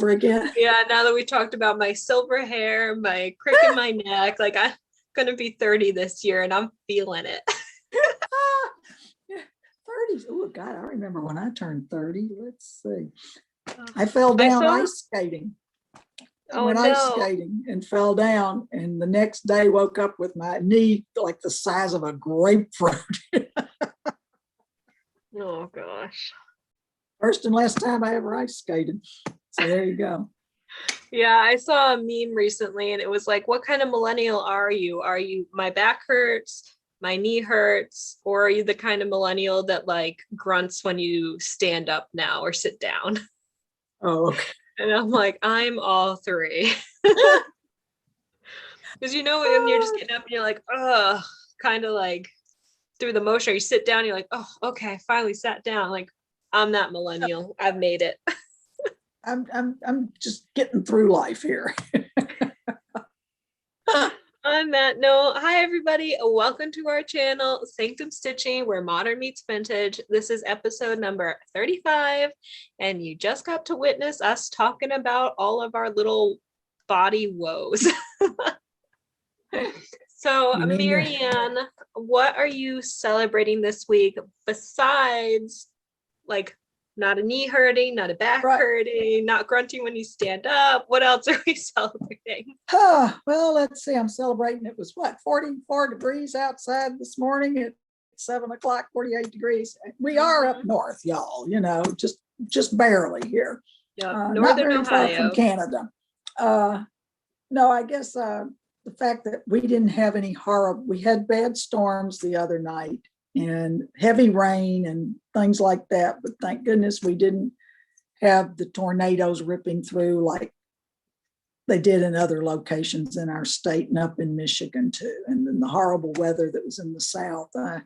over again. Yeah, now that we talked about my silver hair, my crick in my neck, like I'm gonna be 30 this year and I'm feeling it. 30. Oh God, I remember when I turned 30. Let's see. I fell down ice skating. I went ice skating and fell down, and the next day woke up with my knee like the size of a grapefruit. Oh gosh. First and last time I ever ice skated. So there you go. Yeah, I saw a meme recently and it was like, what kind of millennial are you? Are you my back hurts, my knee hurts, or are you the kind of millennial that like grunts when you stand up now or sit down? Oh, okay. And I'm like, I'm all three. Because you know, when you're just getting up and you're like, oh, kind of like through the motion, or you sit down, you're like, oh, okay, I finally sat down. Like, I'm that millennial. I've made it. I'm just getting through life here. On that note, hi everybody, welcome to our channel, Sanctum Stitching, where modern meets vintage. This is episode number 35, and you just got to witness us talking about all of our little body woes. So, Marianne, what are you celebrating this week besides like not a knee hurting, not a back hurting, not grunting when you stand up? What else are we celebrating? Well, let's see. I'm celebrating. It was 44 degrees outside this morning at 7 o'clock, 48 degrees. We are up north, y'all, you know, just barely here. Yeah, not very Ohio. far from Canada. No, I guess the fact that we didn't have any horrible, we had bad storms the other night and heavy rain and things like that. But thank goodness we didn't have the tornadoes ripping through like they did in other locations in our state and up in Michigan too. And then the horrible weather that was in the South. I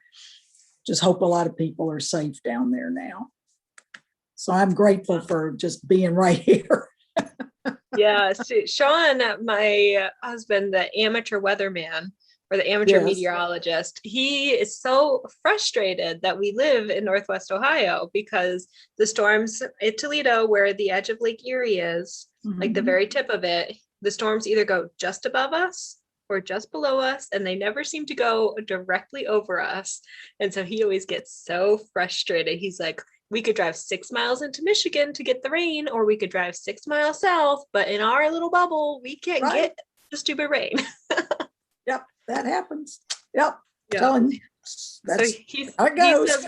just hope a lot of people are safe down there now. So I'm grateful for just being right here. Yeah, Sean, my husband, the amateur weatherman, or the amateur meteorologist, he is so frustrated that we live in Northwest Ohio because the storms at Toledo, where the edge of Lake Erie is, like the very tip of it, the storms either go just above us or just below us, and they never seem to go directly over us. And so he always gets so frustrated. He's like, we could drive 6 miles into Michigan to get the rain, or we could drive 6 miles south, but in our little bubble, we can't get the stupid rain. Yep, that happens. Yep. Telling you, that's so how it goes.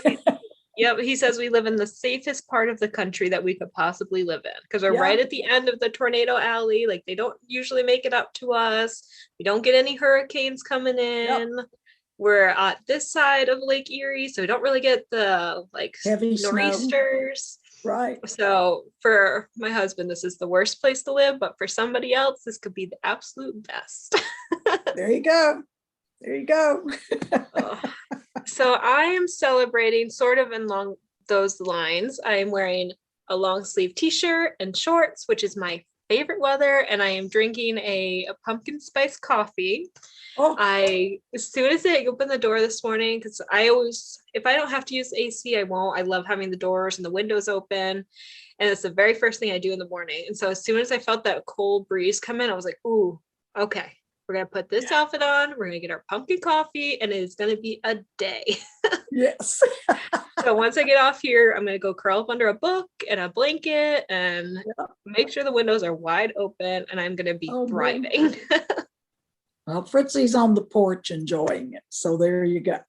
He says we live in the safest part of the country that we could possibly live in, because we're right at the end of the tornado alley. Like, they don't usually make it up to us. We don't get any hurricanes coming in. Yep. We're at this side of Lake Erie, so we don't really get the like heavy nor'easters. Snow. Right. So for my husband, this is the worst place to live, but for somebody else, this could be the absolute best. There you go. There you go. So I am celebrating sort of along those lines. I am wearing a long sleeve t-shirt and shorts, which is my favorite weather, and I am drinking a pumpkin spice coffee. As soon as I opened the door this morning, because I always, if I don't have to use AC, I won't. I love having the doors and the windows open, and it's the very first thing I do in the morning. And so as soon as I felt that cold breeze come in, I was like, ooh, okay, we're gonna put this outfit on, we're gonna get our pumpkin coffee, and it's gonna be a day. Yes. So once I get off here, I'm gonna go curl up under a book and a blanket and make sure the windows are wide open, and I'm gonna be thriving. Well, Fritzy's on the porch enjoying it, so there you go.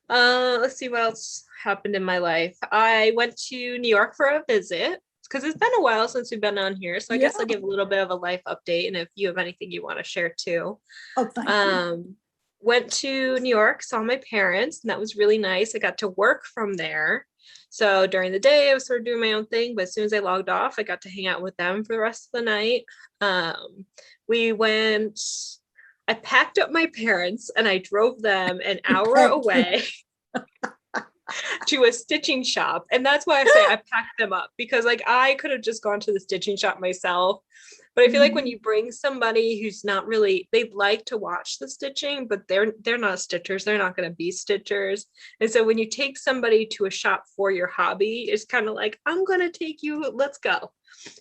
Let's see what else happened in my life. I went to New York for a visit because it's been a while since we've been on here, so I guess I'll give a little bit of a life update, and if you have anything you want to share too. Thank you. Went to New York, saw my parents, and that was really nice. I got to work from there. So during the day, I was sort of doing my own thing, but as soon as I logged off, I got to hang out with them for the rest of the night. I packed up my parents and I drove them an hour away to a stitching shop. And that's why I say I packed them up, because like I could have just gone to the stitching shop myself, But I feel like when you bring somebody who's not really, they'd like to watch the stitching, but they're not stitchers. They're not going to be stitchers. And so when you take somebody to a shop for your hobby, it's kind of like, I'm going to take you, let's go.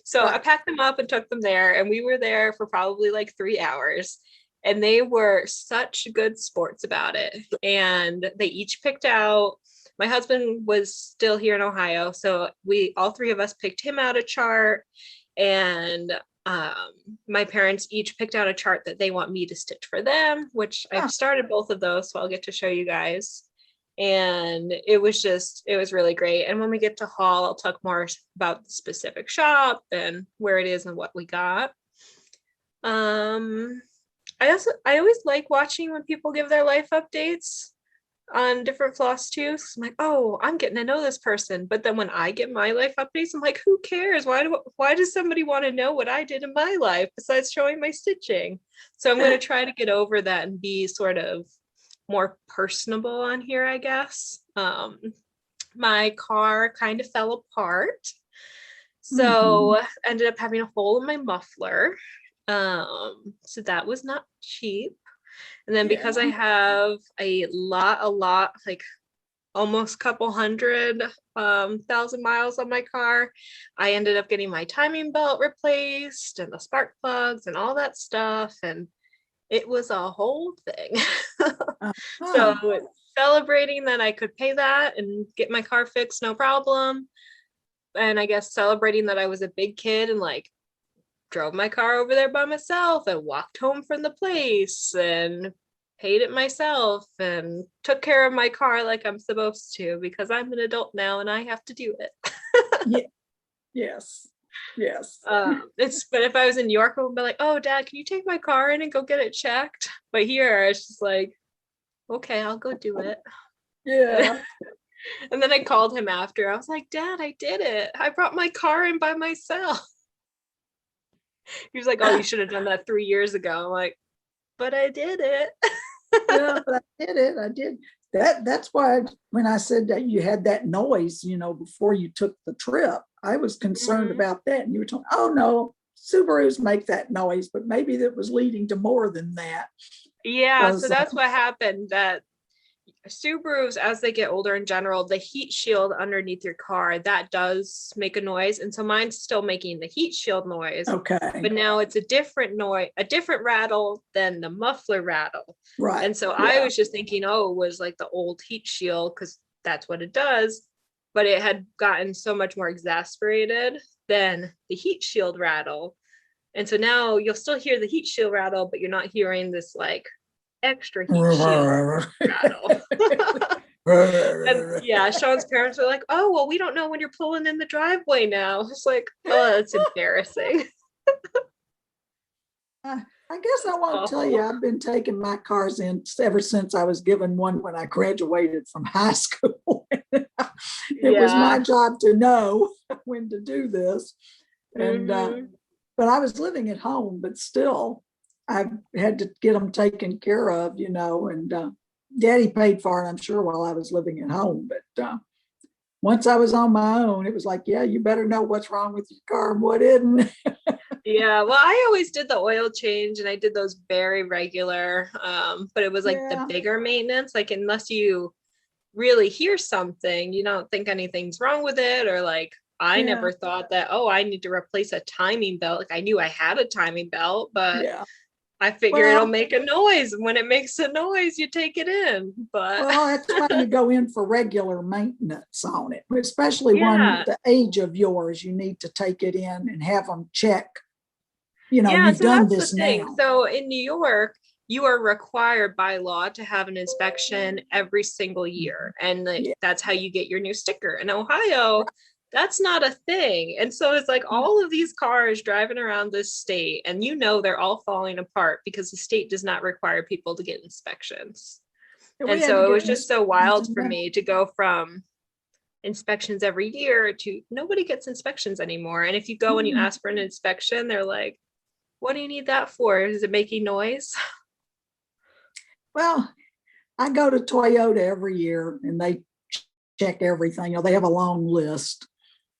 So I packed them up and took them there, and we were there for probably like 3 hours. And they were such good sports about it. And they each picked out, my husband was still here in Ohio, so all three of us picked him out a chart, and my parents each picked out a chart that they want me to stitch for them, which I've started both of those, so I'll get to show you guys. And it was really great. And when we get to haul, I'll talk more about the specific shop and where it is and what we got. I always like watching when people give their life updates on different Flosstubes. I'm like, oh, I'm getting to know this person. But then when I get my life updates, I'm like, who cares? Why does somebody want to know what I did in my life besides showing my stitching? So I'm going to try to get over that and be sort of more personable on here, I guess. My car kind of fell apart. So ended up having a hole in my muffler. So that was not cheap. And then because I have a lot, like almost couple hundred thousand miles on my car, I ended up getting my timing belt replaced and the spark plugs and all that stuff. And it was a whole thing. So celebrating that I could pay that and get my car fixed, no problem. And I guess celebrating that I was a big kid and like drove my car over there by myself and walked home from the place and paid it myself and took care of my car like I'm supposed to, because I'm an adult now and I have to do it. Yes. But if I was in New York, I would be like, oh, Dad, can you take my car in and go get it checked? But here it's just like, okay, I'll go do it. Yeah. And then I called him after. I was like, Dad, I did it. I brought my car in by myself. He was like, oh, you should have done that 3 years ago. I'm like, but I did it. Yeah, but I did it. I did. That's why when I said that you had that noise, before you took the trip, I was concerned about that. And you were talking, oh no, Subarus make that noise, but maybe that was leading to more than that. Yeah, so that's what happened. That Subarus, as they get older in general, the heat shield underneath your car, that does make a noise. And so mine's still making the heat shield noise. Okay. But now it's a different noise, a different rattle than the muffler rattle. Right. And so I was just thinking, oh, it was like the old heat shield, because that's what it does. But it had gotten so much more exasperated than the heat shield rattle. And so now you'll still hear the heat shield rattle, but you're not hearing this like extra heat shield rattle. And yeah, Sean's parents were like, oh, well, we don't know when you're pulling in the driveway now. It's like, oh, that's embarrassing. I guess I won't tell you, I've been taking my cars in ever since I was given one when I graduated from high school. It was my job to know when to do this. And but I was living at home, but still I had to get them taken care of, and Daddy paid for it, I'm sure, while I was living at home. But once I was on my own, it was like, yeah, you better know what's wrong with your car and what isn't. Yeah, well, I always did the oil change and I did those very regular, but it was like the bigger maintenance, like unless you really hear something, you don't think anything's wrong with it, or like I never thought that, oh, I need to replace a timing belt. Like I knew I had a timing belt, but I figure it'll make a noise. When it makes a noise, you take it in. But that's why you go in for regular maintenance on it, especially one at the age of yours. You need to take it in and have them check. You've done this now. So in New York, you are required by law to have an inspection every single year. And that's how you get your new sticker. In Ohio, that's not a thing. And so it's like all of these cars driving around this state, and they're all falling apart because the state does not require people to get inspections. And so it was just so wild for me to go from inspections every year to nobody gets inspections anymore. And if you go and you ask for an inspection, they're like, what do you need that for? Is it making noise? Well, I go to Toyota every year and they check everything. They have a long list,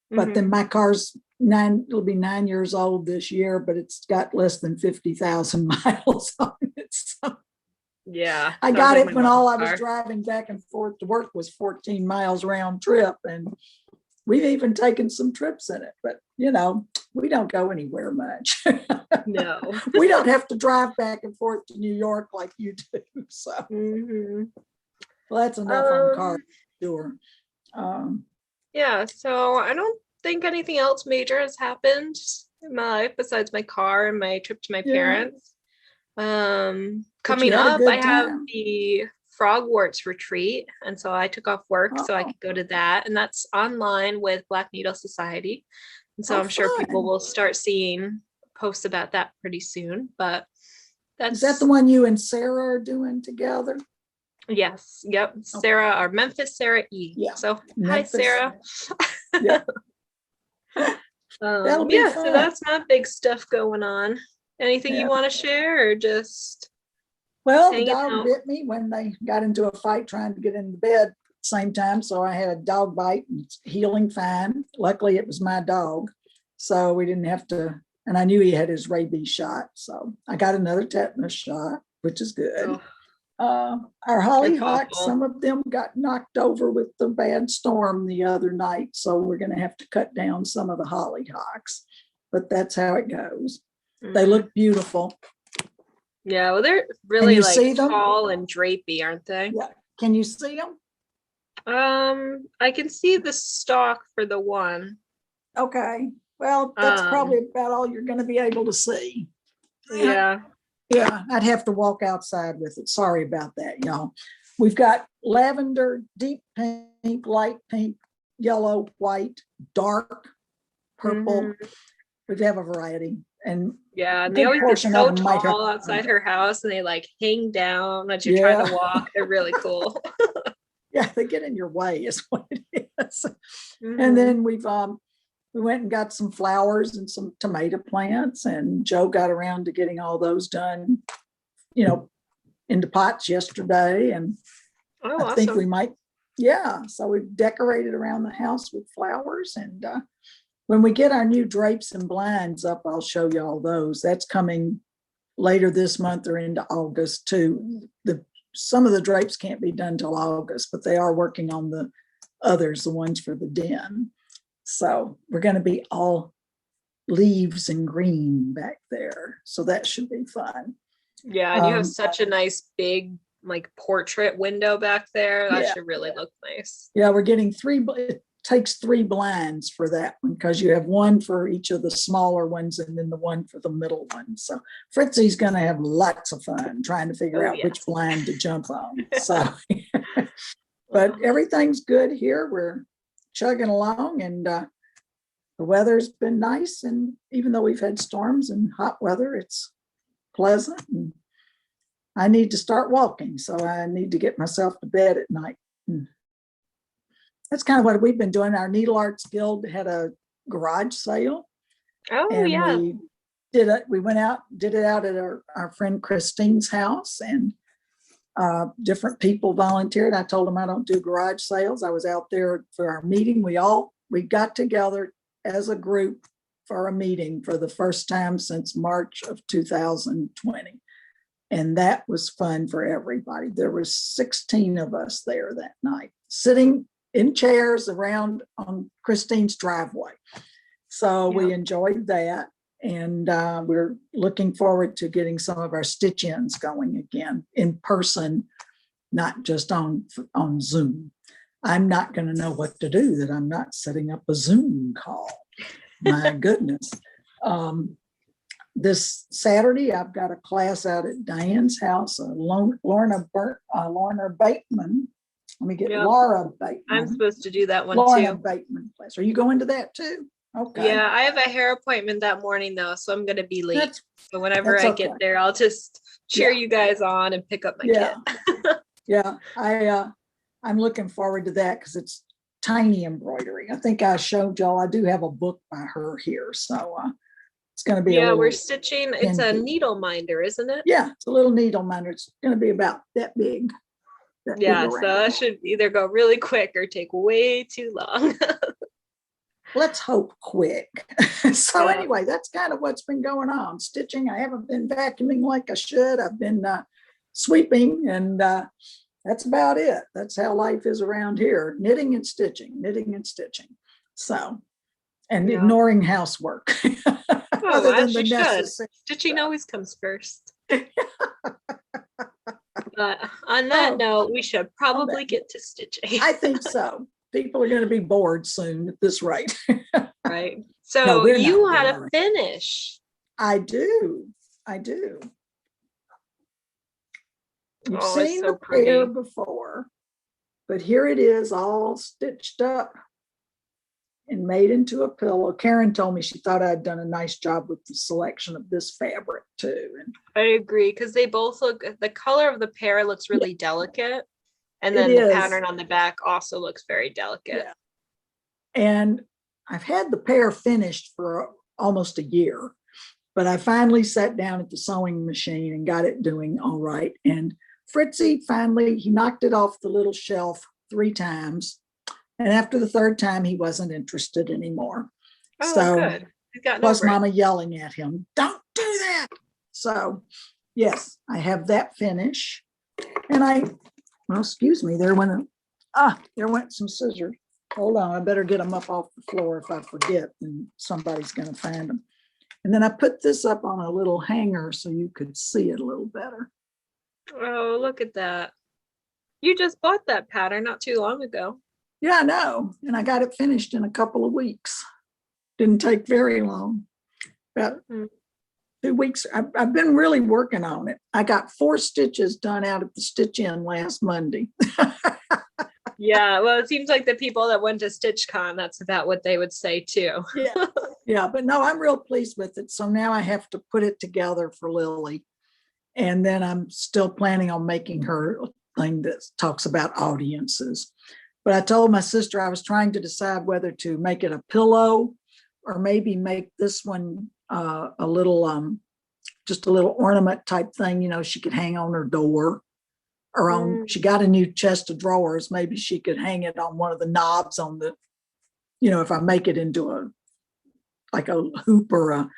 but then my car's it'll be 9 years old this year, but it's got less than 50,000 miles on it. So Yeah. I sounds got like it my when all I mom's was car. driving back and forth to work was 14 miles round trip. And we've even taken some trips in it, but we don't go anywhere much. No. We don't have to drive back and forth to New York like you do. So Mhm. well, that's enough on Um, car, sure. yeah, so I don't think anything else major has happened in my life besides my car and my trip to my Yeah. parents. But you Coming had a up, good I have time. the Frogwarts retreat, and so I took off work so I Oh, could go to that, and that's online with Black Needle Society. And so oh, I'm sure people fun. will start seeing posts about that pretty soon. But Is that the that's one you and Sarah are doing together? yes, yep. Oh, Sarah, our Memphis Sarah E. yeah. So hi Memphis. Sarah. Yeah. That'll be Yeah, so fun. that's not big stuff going on. Anything you Yeah. want to share or just Well, the hanging dog out? bit me when they got into a fight trying to get into bed at the same time. So I had a dog bite and it's healing fine. Luckily, it was my dog. So we didn't have to, and I knew he had his rabies shot. So I got another tetanus shot, which is good. Oh, Our that's hollyhocks, awful. some of them got knocked over with the bad storm the other night. So we're going to have to cut down some of the hollyhocks, but that's how it goes. They Mm. look beautiful. Yeah, well, they're Can really you like see them? tall and drapey, aren't they? Yeah. Can you see them? I can see the stalk for the one. Okay. Well, that's Um, probably about all you're going to be able to see. yeah. Yeah, I'd have to walk outside with it. Sorry about that, y'all. We've got lavender, deep pink, light pink, yellow, white, dark, purple. Mhm. We have a variety. And Yeah, a and they good always get portion of so them might have. tall outside her house and they like hang down as you're trying to Yeah. walk. They're really cool. Yeah, they get in your way is what it is. And Mhm. then we went and got some flowers and some tomato plants, and Joe got around to getting all those done, into pots yesterday. And Oh, I think we awesome. might, yeah. So we've decorated around the house with flowers. And when we get our new drapes and blinds up, I'll show you all those. That's coming later this month or into August too. Some of the drapes can't be done till August, but they are working on the others, the ones for the den. So we're going to be all leaves and green back there. So that should be fun. Yeah, and you have such a nice big like portrait window back there. That Yeah. should really look nice. Yeah, we're getting it takes 3 blinds for that one because you have one for each of the smaller ones and then the one for the middle one. So Fritzy's going to have lots of fun trying to figure Oh, out which yes. blind to jump on. So, but everything's good here. We're chugging along, and the weather's been nice. And even though we've had storms and hot weather, it's pleasant. And I need to start walking, so I need to get myself to bed at night. And that's kind of what we've been doing. Our Needle Arts Guild had a garage sale, Oh, and yeah. we did it. We went out, did it out at our friend Christine's house, and different people volunteered. I told them I don't do garage sales. I was out there for our meeting. We got together as a group for a meeting for the first time since March of 2020. And that was fun for everybody. There were 16 of us there that night, sitting in chairs around on Christine's driveway. So we enjoyed that. And we're looking forward to getting some of our stitch-ins going again in person, not just on Zoom. I'm not going to know what to do that I'm not setting up a Zoom call. My goodness. This Saturday, I've got a class out at Diane's house, Lorna Bateman. Let me get Laura Bateman. I'm supposed to do that one Lorna too. Bateman class. Are you going to that too? Okay. Yeah, I have a hair appointment that morning though, so I'm going to be late. So whenever I get there, I'll just cheer you guys on and pick up my kid. Yeah, I'm looking forward to that because it's tiny embroidery. I think I showed y'all, I do have a book by her here. So it's going to be we're stitching. It's a needle minder, isn't it? Yeah, it's a little needle minder. It's going to be about that big. So that should either go really quick or take way too long. let's hope quick. So Yeah. anyway, that's kind of what's been going on. Stitching, I haven't been vacuuming like I should. I've been sweeping, and that's about it. That's how life is around here. Knitting and stitching, knitting and stitching. So, and Yeah. ignoring housework. Oh, Other than as the you should. necessary Stitching stuff. always comes first. But on that note, we should probably get to stitching. I think so. People are going to be bored soon at this rate. Right. No, So we're you not had a bored. finish. I do. I do. You've Oh, it's seen so the pair pretty. before, but here it is all stitched up and made into a pillow. Karen told me she thought I'd done a nice job with the selection of this fabric too. And I agree, because they both look, the color of the pair looks really delicate. And it then the is. pattern on the back also looks very delicate. Yeah. And I've had the pair finished for almost a year, but I finally sat down at the sewing machine and got it doing all right. And Fritzy finally, he knocked it off the little shelf 3 times. And after the 3rd time, he wasn't interested anymore. Oh, so good. He's gotten plus over it. Mama yelling at him, don't do that. So yes, I have that finish. And well, excuse me, there went some scissors. Hold on, I better get them up off the floor. If I forget, then somebody's going to find them. And then I put this up on a little hanger so you could see it a little better. Oh, look at that. You just bought that pattern not too long ago. Yeah, I know. And I got it finished in a couple of weeks. Didn't take very long. About 2 weeks. I've been really working on it. I got 4 stitches done out at the Stitch In last Monday. Yeah, well, it seems like the people that went to StitchCon, that's about what they would say too. Yeah, but no, I'm real pleased with it. So now I have to put it together for Lily. And then I'm still planning on making her a thing that talks about audiences. But I told my sister I was trying to decide whether to make it a pillow or maybe make this one a little, just a little ornament type thing, she could hang on her door. Or on, she got a new chest of drawers. Maybe she could hang it on one of the knobs on the, if I make it into like a hoop or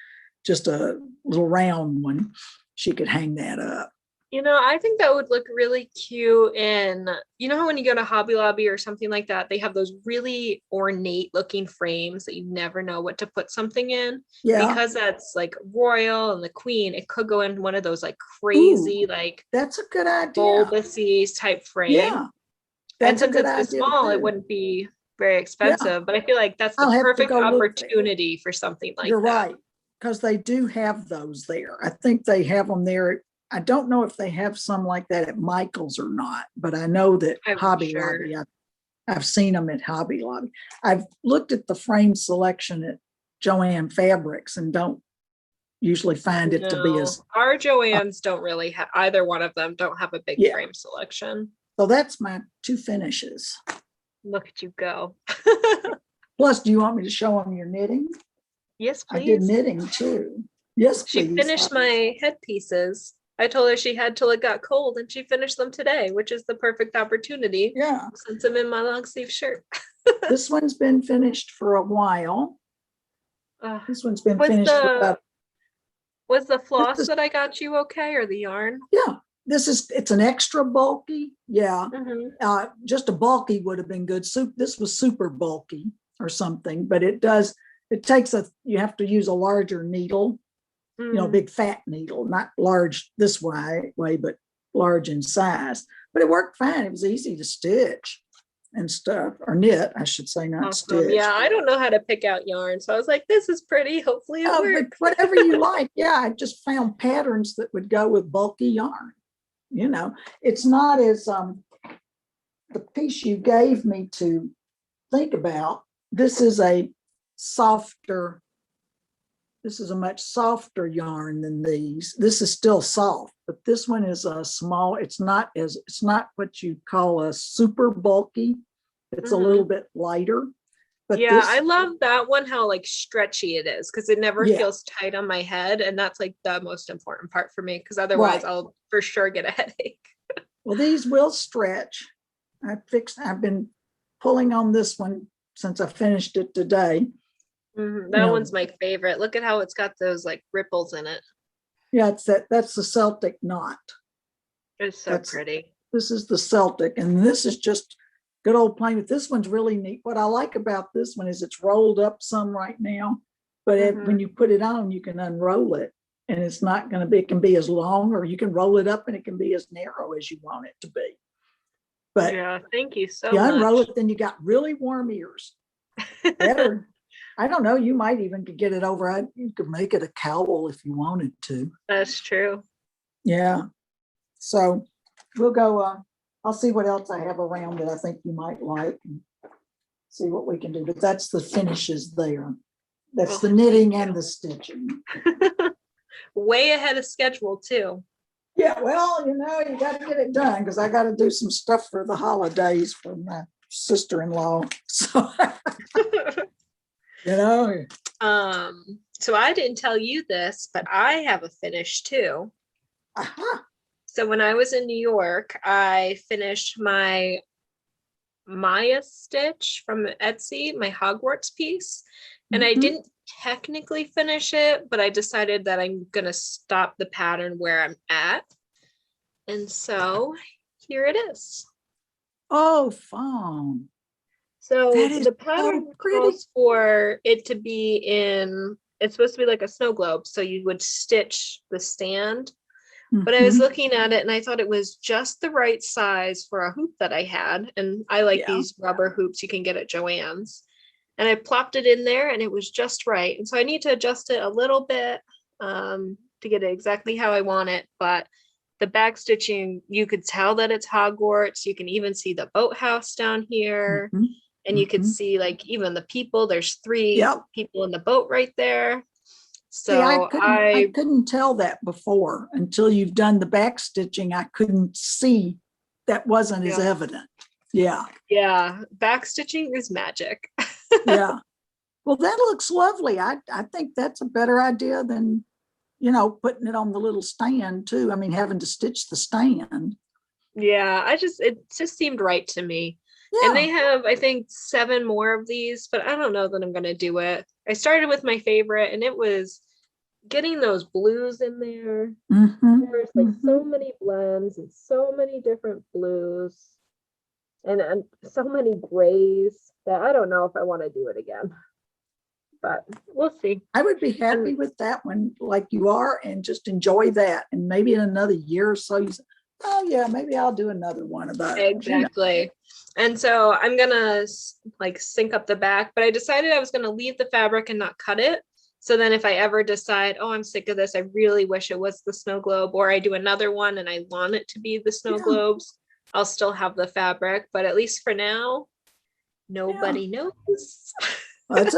just a little round one, she could hang that up. I think that would look really cute in, how when you go to Hobby Lobby or something like that, they have those really ornate looking frames that you never know what to put something in. Yeah. Because that's like royal and the queen, it could go in one of those like crazy, that's a good idea. bulbousy type frame. Yeah. And since it's this small, it wouldn't be very expensive, but I feel like that's the perfect opportunity for something like that. You're right. Because they do have those there. I think they have them there. I don't know if they have some like that at Michael's or not, but I know that Hobby Lobby, I've seen them at Hobby Lobby. I've looked at the frame selection at Joann Fabrics and don't usually find it to be as. Our Joann's don't really have, either one of them don't have a big frame selection. So that's my 2 finishes. Look at you go. Plus, do you want me to show them your knitting? Yes, please. I did knitting too. Yes, please. She finished my headpieces. I told her she had till it got cold, and she finished them today, which is the perfect opportunity. Yeah. Since I'm in my long sleeve shirt. This one's been finished for a while. This one's been finished for about. Was the floss that I got you okay, or the yarn? Yeah. It's an extra bulky. Yeah. Just a bulky would have been good. This was super bulky or something, but you have to use a larger needle. A big fat needle, not large this way, but large in size. But it worked fine. It was easy to stitch and stuff, or knit, I should say, not stitch. Yeah, I don't know how to pick out yarn. So I was like, this is pretty. Hopefully it works. Whatever you like. Yeah, I just found patterns that would go with bulky yarn. It's not as the piece you gave me to think about. This is a much softer yarn than these. This is still soft, but this one is a small. It's not what you call a super bulky. It's a little bit lighter. But yeah, I love that one, how like stretchy it is, because it never feels tight on my head. And that's like the most important part for me, because otherwise I'll for sure get a headache. Well, these will stretch. I've been pulling on this one since I finished it today. That know, one's my favorite. Look at how it's got those like ripples in it. yeah, that's the Celtic Knot. It's so That's pretty. This is the Celtic, and this is just good old plain. But this one's really neat. What I like about this one is it's rolled up some right now, but when you put it on, you can unroll it, and it's not going to be. It can be as long, or you can roll it up, and it can be as narrow as you want it to be. But Yeah, thank you so you unroll much. it, then you got really warm ears. Better. I don't know. You might even could get it over. You could make it a cowl if you wanted to. That's true. Yeah. So we'll go. I'll see what else I have around that I think you might like and see what we can do. But that's the finishes there. That's the knitting and the stitching. Way ahead of schedule too. Yeah, well, you got to get it done because I got to do some stuff for the holidays for my sister-in-law. So, So I didn't tell you this, but I have a finish too. Uh-huh. So when I was in New York, I finished my Maya stitch from Etsy, my Hogwarts piece. And I didn't technically finish it, but I decided that I'm going to stop the pattern where I'm at. And so here it is. Oh, fun. So the pattern calls for it to be it's supposed to be like a snow globe. So you would stitch the stand. But I was looking at it and I thought it was just the right size for a hoop that I had. And I like these rubber hoops you can get at Joann's. And I plopped it in there and it was just right. And so I need to adjust it a little bit to get it exactly how I want it. But the back stitching, you could tell that it's Hogwarts. You can even see the boathouse down here. And you could see like even the people, there's 3 people in the boat right there. So see, I couldn't tell that before until you've done the back stitching. I couldn't see that wasn't as evident. Yeah. Yeah. Back stitching is magic. Yeah. Well, that looks lovely. I think that's a better idea than, putting it on the little stand too. I mean, having to stitch the stand. Yeah. It just seemed right to me. Yeah. And they have, I think, 7 more of these, but I don't know that I'm going to do it. I started with my favorite and it was getting those blues in there. There's like so many blends and so many different blues and so many grays that I don't know if I want to do it again, but we'll see. I would be happy with that one like you are and just enjoy that. And maybe in another year or so, you say, oh yeah, maybe I'll do another one about it. Exactly. And so I'm going to like sync up the back, but I decided I was going to leave the fabric and not cut it. So then if I ever decide, oh, I'm sick of this, I really wish it was the snow globe, or I do another one and I want it to be the snow globes, I'll still have the fabric. But at least for now, nobody knows. That's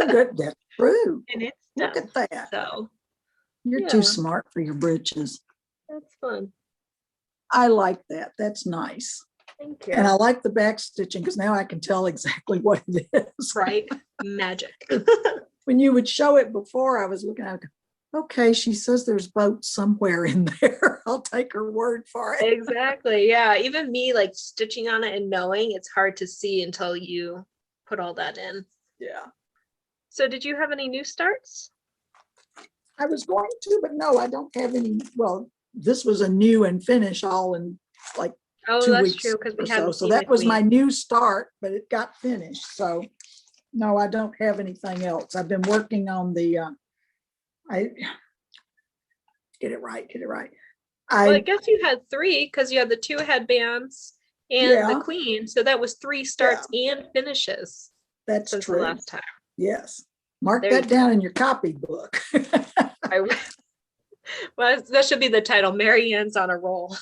true. And it's Look at that. So you're too smart for your britches. That's fun. I like that. That's nice. Thank you. And I like the back stitching because now I can tell exactly what it is. Right. Magic. When you would show it before, I was looking at it. Okay, she says there's boats somewhere in there. I'll take her word for it. Exactly. Yeah. Even me like stitching on it and knowing it's hard to see until you put all that in. Yeah. So did you have any new starts? I was going to, but no, I don't have any. Well, this was a new and finish all in like 2 weeks. True, because we had so that was my new start, but it got finished. So no, I don't have anything else. I've been working on the I get it right. I guess you had 3 because you had the 2 headbands and the queen. So that was 3 starts and finishes. That's true. The last time. Yes. Mark that down in your copybook. Well, that should be the title. Marianne's on a roll.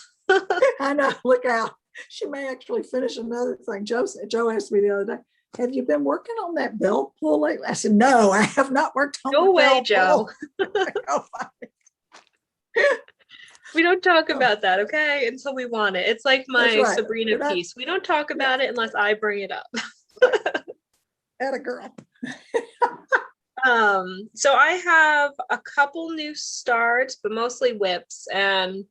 I know. Look out. She may actually finish another thing. Joe asked me the other day, have you been working on that belt pull lately? I said, no, I have not worked on No way, Joe. We don't talk about that, okay? Until we want it. It's like my Sabrina piece. We don't talk about it unless I bring it up. Atta girl. So I have a couple new starts, but mostly whips. And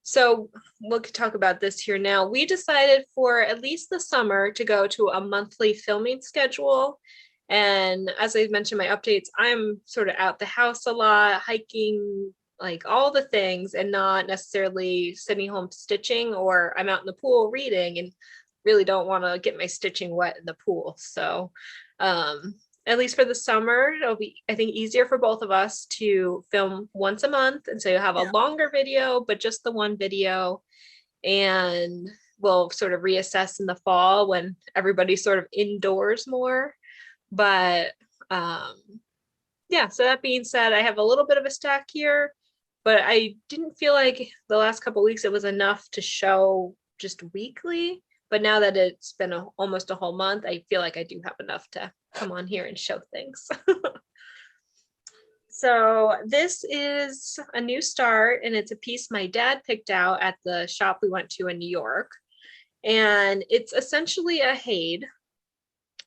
so we'll talk about this here now. We decided for at least the summer to go to a monthly filming schedule. And as I mentioned, my updates, I'm sort of out the house a lot, hiking, like all the things, and not necessarily sitting home stitching, or I'm out in the pool reading and really don't want to get my stitching wet in the pool. So at least for the summer, it'll be, I think, easier for both of us to film once a month. And so you'll have a longer video, but just the one video. And we'll sort of reassess in the fall when everybody's sort of indoors more. But yeah, so that being said, I have a little bit of a stack here, but I didn't feel like the last couple of weeks it was enough to show just weekly. But now that it's been almost a whole month, I feel like I do have enough to come on here and show things. So this is a new start, and it's a piece my dad picked out at the shop we went to in New York. And it's essentially a Hade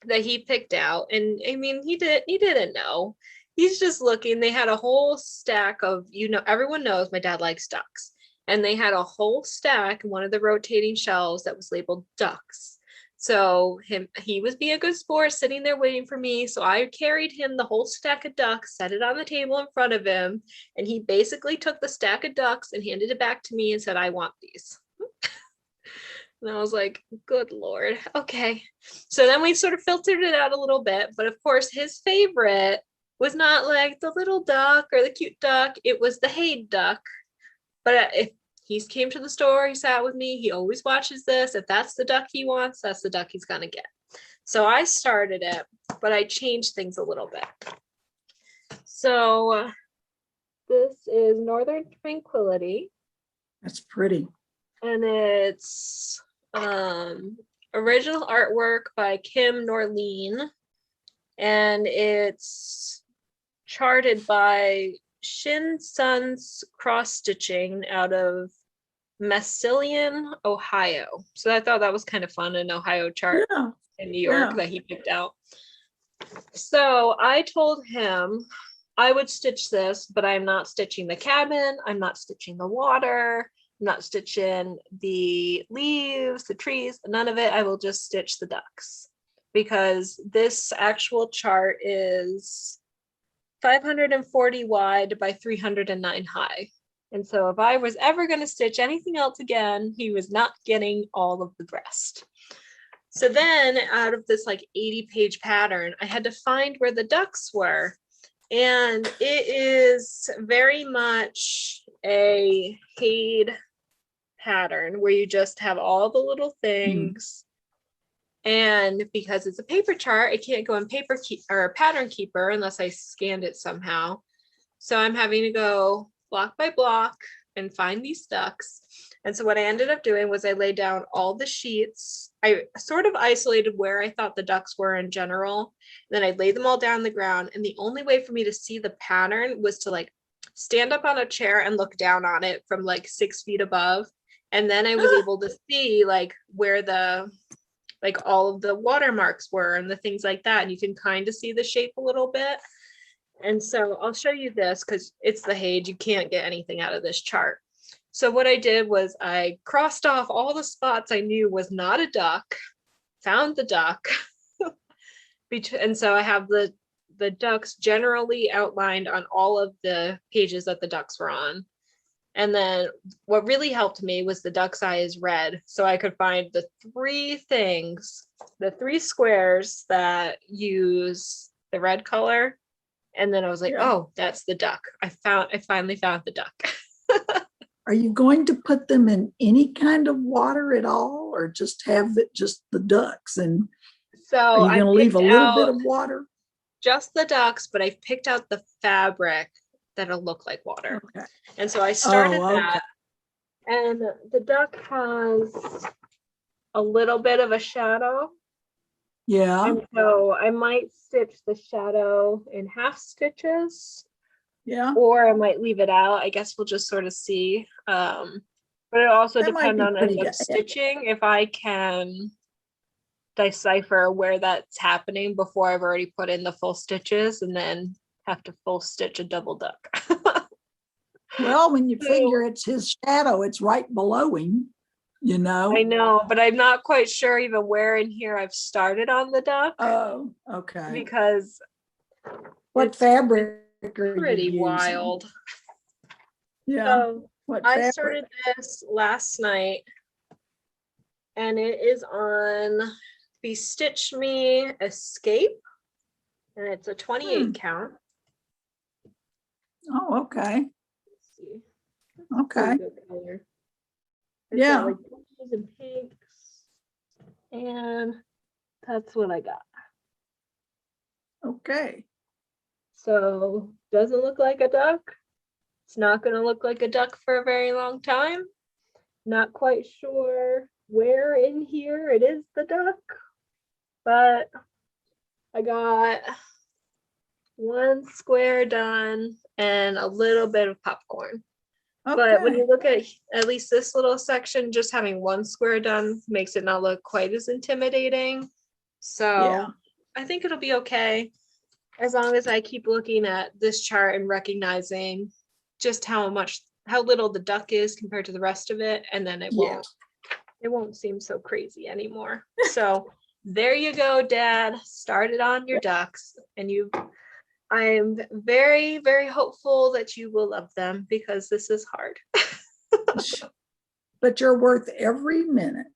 that he picked out. And I mean, he didn't know. He's just looking. They had a whole stack of, everyone knows my dad likes ducks. And they had a whole stack in one of the rotating shelves that was labeled ducks. So he was being a good sport, sitting there waiting for me. So I carried him the whole stack of ducks, set it on the table in front of him. And he basically took the stack of ducks and handed it back to me and said, "I want these." And I was like, good Lord. Okay. So then we sort of filtered it out a little bit. But of course, his favorite was not like the little duck or the cute duck. It was the Hade duck. But if he came to the store, he sat with me, he always watches this. If that's the duck he wants, that's the duck he's going to get. So I started it, but I changed things a little bit. So this is Northern Tranquility. That's pretty. And it's original artwork by Kim Norleen. And it's charted by Shin Sun's cross stitching out of Massillon, Ohio. So I thought that was kind of fun, an Ohio chart in New York that he picked out. So I told him I would stitch this, but I'm not stitching the cabin. I'm not stitching the water. I'm not stitching the leaves, the trees, none of it. I will just stitch the ducks, because this actual chart is 540 wide by 309 high. And so if I was ever going to stitch anything else again, he was not getting all of the rest. So then out of this like 80-page pattern, I had to find where the ducks were. And it is very much a Hade pattern where you just have all the little things. And because it's a paper chart, it can't go in pattern keeper unless I scanned it somehow. So I'm having to go block by block and find these ducks. And so what I ended up doing was I laid down all the sheets. I sort of isolated where I thought the ducks were in general. Then I laid them all down on the ground. And the only way for me to see the pattern was to like stand up on a chair and look down on it from like 6 feet above. And then I was able to see like where the like all of the watermarks were and the things like that. And you can kind of see the shape a little bit. And so I'll show you this because it's the Hade. You can't get anything out of this chart. So what I did was I crossed off all the spots I knew was not a duck, found the duck. And so I have the ducks generally outlined on all of the pages that the ducks were on. And then what really helped me was the duck's eye is red. So I could find the 3 things, the 3 squares that use the red color. And then I was like, oh, that's the duck. I finally found the duck. Are you going to put them in any kind of water at all, or just have it just the ducks? And so are you going to leave a little bit of water? Just the ducks, but I picked out the fabric that'll look like water. Okay. And so I started that. And the duck has a little bit of a shadow. Yeah. And so I might stitch the shadow in half stitches. Yeah. Or I might leave it out. I guess we'll just sort of see. But it also depends on end up stitching if I can decipher where that's happening before I've already put in the full stitches and then have to full stitch a double duck. Well, when you figure it's his shadow, it's right below him. you know? I know, but I'm not quite sure even where in here I've started on the duck Oh, okay. because What it's fabric are you pretty using? wild. Yeah. So What I fabric? started this last night and it is on the Stitch Me Escape and it's a 28 count. Oh, okay. Let's see. Okay. Good color. It's Yeah. got like blues and pinks, and that's what I got. Okay. So doesn't look like a duck. It's not going to look like a duck for a very long time. Not quite sure where in here it is the duck, but I got one square done and a little bit of popcorn. But when you look at least this little section, just having one square done makes it not look quite as intimidating. So Yeah. I think it'll be okay as long as I keep looking at this chart and recognizing just how little the duck is compared to the rest of it, and then it won't seem so crazy anymore. So there you go, Dad. Started on your ducks, and I'm very, very hopeful that you will love them because this is hard. But you're worth every minute.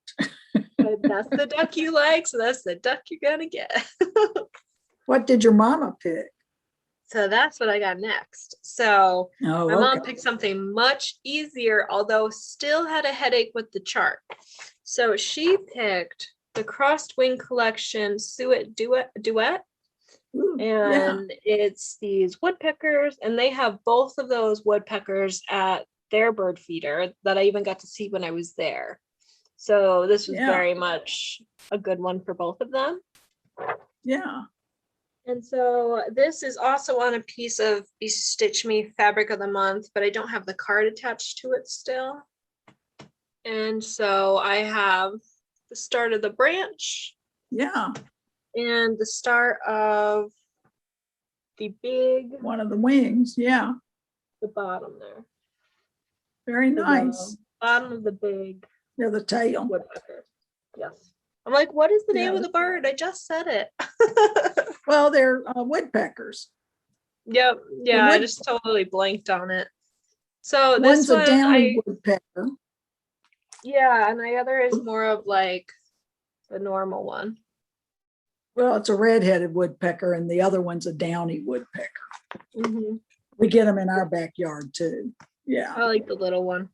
But that's the duck you like, so that's the duck you're gonna get. What did your mama pick? So that's what I got next. So Oh, my mom picked something much easier, although still had a headache with the chart. So she picked the Crossed Wing Collection Suet Duet. Ooh, and it's these woodpeckers, and they have both of those woodpeckers at their bird feeder that I even got to see when I was there. So this was very much a good one for both of them. Yeah. And so this is also on a piece of the Stitch Me Fabric of the Month, but I don't have the card attached to it still. And so I have the start of the branch. Yeah. And the start of the big one of the wings. Yeah. The bottom there. Very nice. Bottom of the big. Yeah, the tail. Woodpecker. Yes. I'm like, what is the name of the bird? I just said it. Well, they're woodpeckers. Yep. Yeah, I just totally blanked on it. So one's this one, a downy woodpecker. Yeah, and the other is more of like the normal one. Well, it's a red-headed woodpecker, and the other one's a downy woodpecker. Mm-hmm. We get them in our backyard too. Yeah. I like the little one.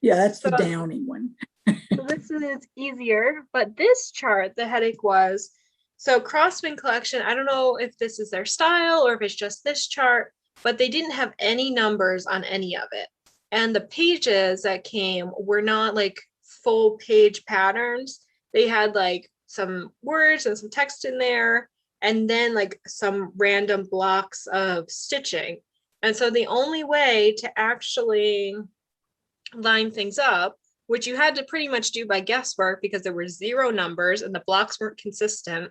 Yeah, that's the downy one. So this is easier, but this chart, the headache was, so Crosswing Collection, I don't know if this is their style or if it's just this chart, but they didn't have any numbers on any of it. And the pages that came were not like full page patterns. They had like some words and some text in there, and then like some random blocks of stitching. And so the only way to actually line things up, which you had to pretty much do by guesswork because there were 0 numbers and the blocks weren't consistent,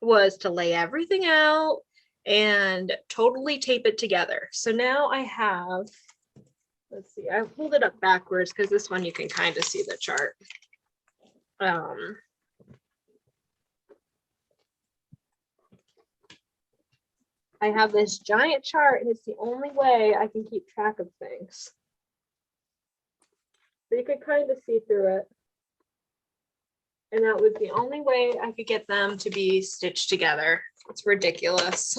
was to lay everything out and totally tape it together. So now I have, let's see, I pulled it up backwards because this one you can kind of see the chart. I have this giant chart and it's the only way I can keep track of things. So you could kind of see through it. And that was the only way I could get them to be stitched together. It's ridiculous.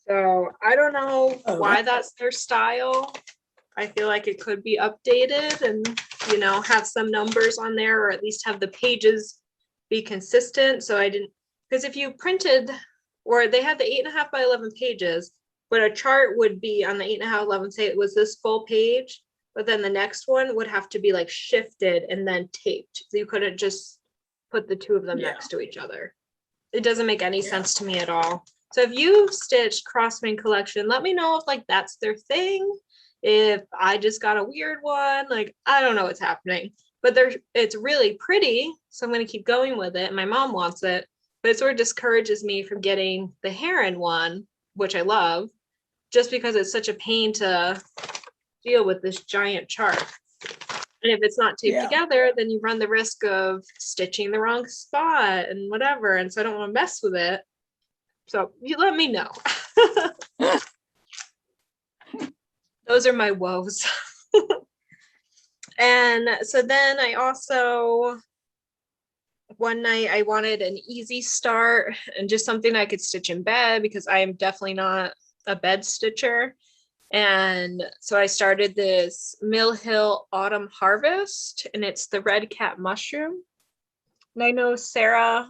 So I don't know why that's their style. I feel like it could be updated and, you know, have some numbers on there, or at least have the pages be consistent. So I didn't, because if you printed, or they had the 8.5 by 11 pages, but a chart would be on the 8.5 11, say it was this full page, but then the next one would have to be like shifted and then taped. So you couldn't just put the two of them next to each other. It doesn't make any sense to me at all. So if you've stitched Crosswing Collection, let me know if like that's their thing. If I just got a weird one, like I don't know what's happening, but it's really pretty. So I'm going to keep going with it. My mom wants it, but it sort of discourages me from getting the heron one, which I love, just because it's such a pain to deal with this giant chart. And if it's not taped together, then you run the risk of stitching the wrong spot and whatever. And so I don't want to mess with it. So you let me know. Those are my woes. And so then I also, one night I wanted an easy start and just something I could stitch in bed because I am definitely not a bed stitcher. And so I started this Mill Hill Autumn Harvest, and it's the red cat mushroom. And I know Sarah,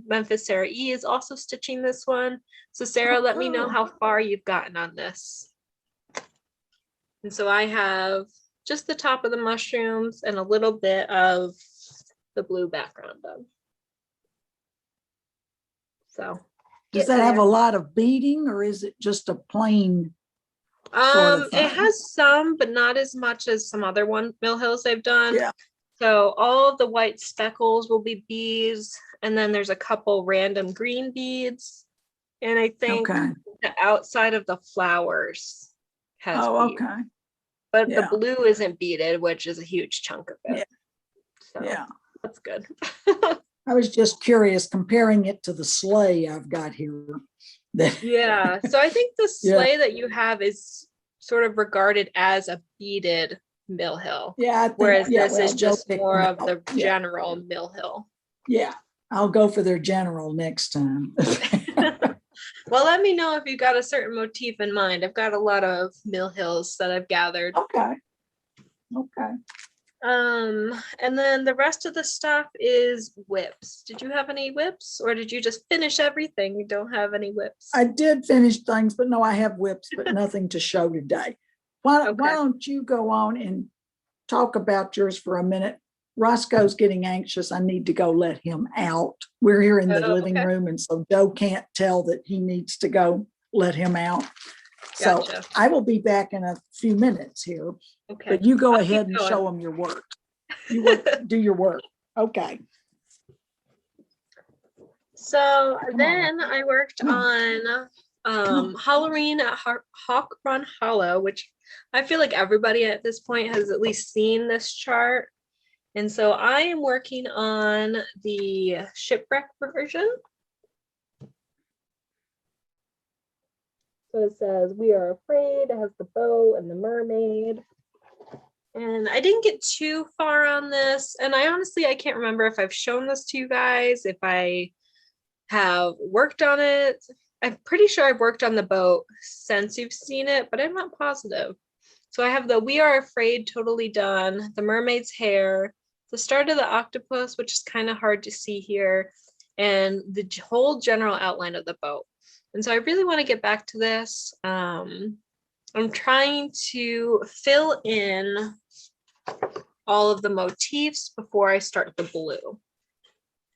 Memphis Sarah E is also stitching this one. So Sarah, let me know how far you've gotten on this. And so I have just the top of the mushrooms and a little bit of the blue background done. So does that have a lot of beading, or is it just a plain sort of thing? It has some, but not as much as some other Mill Hills I've done. Yeah. So all of the white speckles will be beads, and then there's a couple random green beads. And I think the outside of the flowers has beads. Okay. But the blue isn't beaded, which is a huge chunk of it. So that's good. I was just curious, comparing it to the sleigh I've got here. Yeah, so I think the sleigh that you have is sort of regarded as a beaded Mill Hill. Yeah, whereas this is just more of the general Mill Hill. Yeah, I'll go for their general next time. Well, let me know if you got a certain motif in mind. I've got a lot of Mill Hills that I've gathered. Okay. And then the rest of the stuff is whips. Did you have any whips, or did you just finish everything? You don't have any whips? I did finish things, but no, I have whips, but nothing to show today. Why don't you go on and talk about yours for a minute? Roscoe's getting anxious. I need to go let him out. We're here in the living room, and so Joe can't tell that he needs to go let him out. Gotcha. So I will be back in a few minutes here. Okay. But you go ahead and show them your work. Do your work. Okay. So then I worked on Halloween at Hawk Run Hollow, which I feel like everybody at this point has at least seen this chart. And so I am working on the shipwreck version. So it says, "We are afraid." It has the boat and the mermaid. And I didn't get too far on this. And I can't remember if I've shown this to you guys, if I have worked on it. I'm pretty sure I've worked on the boat since you've seen it, but I'm not positive. So I have the "We Are Afraid" totally done, the mermaid's hair, the start of the octopus, which is kind of hard to see here, and the whole general outline of the boat. And so I really want to get back to this. I'm trying to fill in all of the motifs before I start the blue.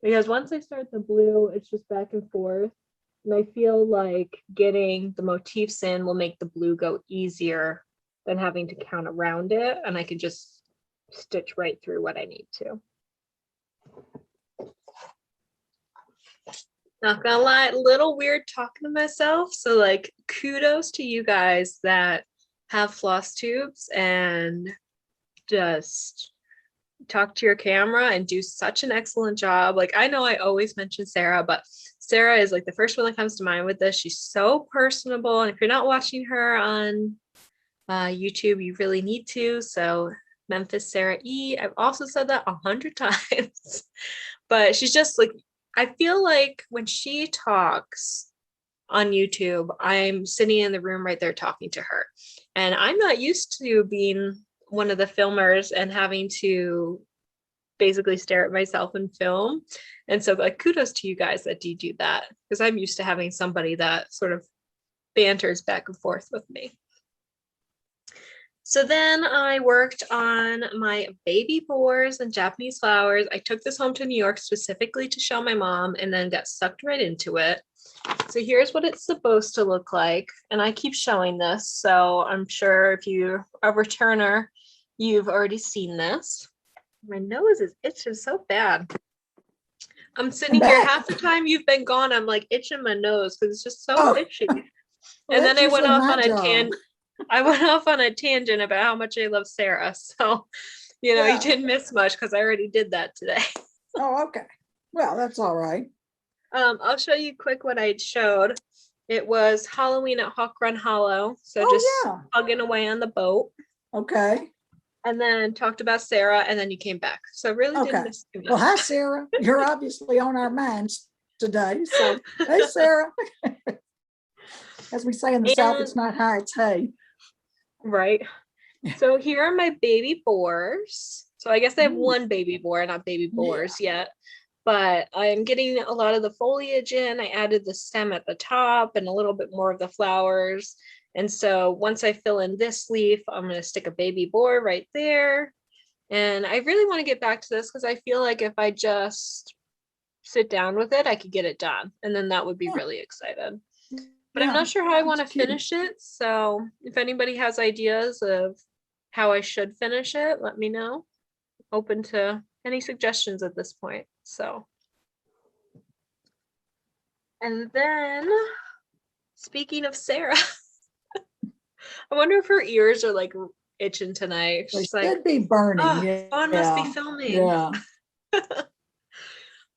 Because once I start the blue, it's just back and forth. And I feel like getting the motifs in will make the blue go easier than having to count around it. And I can just stitch right through what I need to. Not gonna lie, a little weird talking to myself. So like, kudos to you guys that have floss tubes and just talk to your camera and do such an excellent job. Like, I know I always mention Sarah, but Sarah is like the first one that comes to mind with this. She's so personable. And if you're not watching her on YouTube, you really need to. So Memphis Sarah E. I've also said that 100 times, but she's just like, I feel like when she talks on YouTube, I'm sitting in the room right there talking to her. And I'm not used to being one of the filmers and having to basically stare at myself and film. And so like, kudos to you guys that do that, because I'm used to having somebody that sort of banters back and forth with me. So then I worked on my baby boars and Japanese flowers. I took this home to New York specifically to show my mom and then got sucked right into it. So here's what it's supposed to look like. And I keep showing this, so I'm sure if you're a returner, you've already seen this. My nose is itching so bad. I'm sitting here half the time you've been gone, I'm like itching my nose because it's just so itchy. And then I went off on a tangent. I went off on a tangent about how much I love Sarah. So, you Yeah. didn't miss much because I already did that today. Oh, okay. Well, that's all right. I'll show you quick what I showed. It was Halloween at Hawk Run Hollow. So Oh, just yeah. hugging away on the boat. Okay. And then talked about Sarah, and then you came back. So I really didn't Okay. miss too much. Well, hi, Sarah. You're obviously on our minds today. So, hey, Sarah. As we say in the South, it's not hi, it's hey. Right. So here are my baby boars. So I guess I have one baby boar, not baby boars yet. But I'm getting a lot of the foliage in. I added the stem at the top and a little bit more of the flowers. And so once I fill in this leaf, I'm going to stick a baby boar right there. And I really want to get back to this because I feel like if I just sit down with it, I could get it done. And then that would be really excited. But I'm not sure how I want to finish it. So if anybody has ideas of how I should finish it, let me know. Open to any suggestions at this point. So, and then speaking of Sarah, I wonder if her ears are like itching tonight. She's They like, should be burning. oh, Fawn must be filming. Yeah.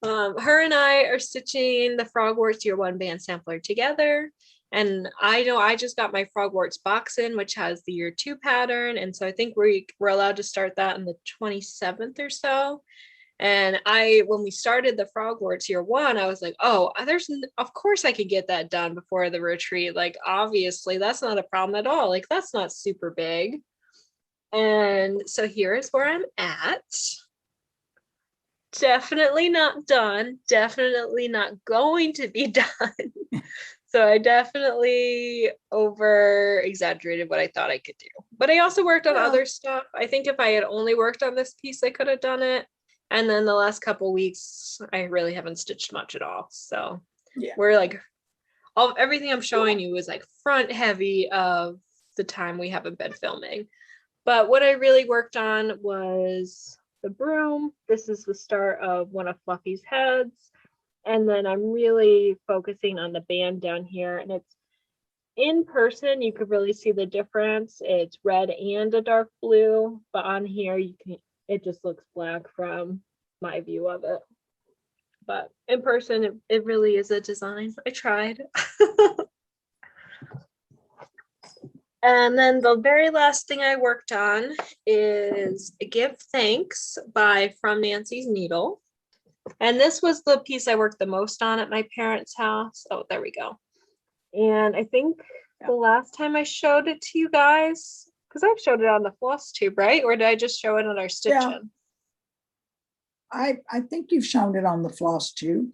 Her and I are stitching the Frogwarts Year 1 band sampler together. And I know I just got my Frogwarts box in, which has the Year 2 pattern. And so I think we're allowed to start that on the 27th or so. And when we started the Frogwarts Year 1, I was like, oh, of course I could get that done before the retreat. Like, obviously, that's not a problem at all. Like, that's not super big. And so here's where I'm at. Definitely not done. Definitely not going to be done. So I definitely over exaggerated what I thought I could do. But I also worked on other stuff. I think if I had only worked on this piece, I could have done it. And then the last couple weeks, I really haven't stitched much at all. So we're like, everything I'm showing you is like front heavy of the time we haven't been filming. But what I really worked on was the broom. This is the start of one of Fluffy's heads. And then I'm really focusing on the band down here. And it's in person, you could really see the difference. It's red and a dark blue, but on here it just looks black from my view of it. But in person, it really is a design. I tried. And then the very last thing I worked on is Give Thanks by From Nancy's Needle. And this was the piece I worked the most on at my parents' house. Oh, there we go. And I think the last time I showed it to you guys, because I've showed it on the Flosstube, right? Or did I just show it on our stitching? I think you've shown it on the Flosstube.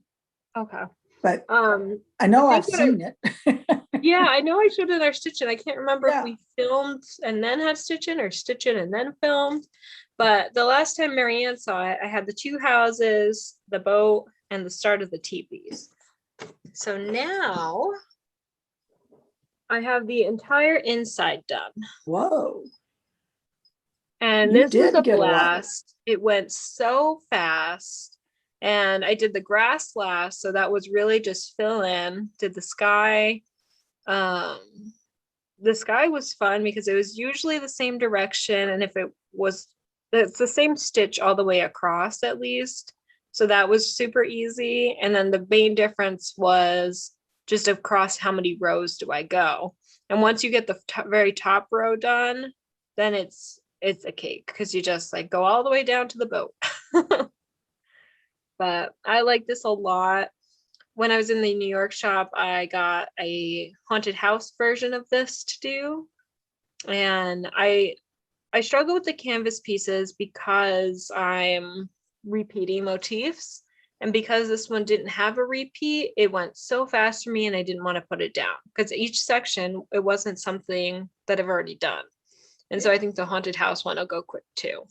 Okay. But I know I've seen it. Yeah, I know I showed it in our stitching. I can't remember if we filmed and then had stitching or stitching and then filmed. But the last time Marianne saw it, I had the two houses, the boat, and the start of the teepees. So now I have the entire inside done. Whoa. And this was a blast. It went so fast. And I did the grass last, so that was really just fill in. Did the sky. The sky was fun because it was usually the same direction, and if it's the same stitch all the way across at least. So that was super easy. And then the main difference was just across how many rows do I go. And once you get the very top row done, then it's a cake because you just like go all the way down to the boat. But I like this a lot. When I was in the New York shop, I got a haunted house version of this to do. And I struggle with the canvas pieces because I'm repeating motifs. And because this one didn't have a repeat, it went so fast for me and I didn't want to put it down because each section, it wasn't something that I've already done. And so I think the haunted house one will go quick too.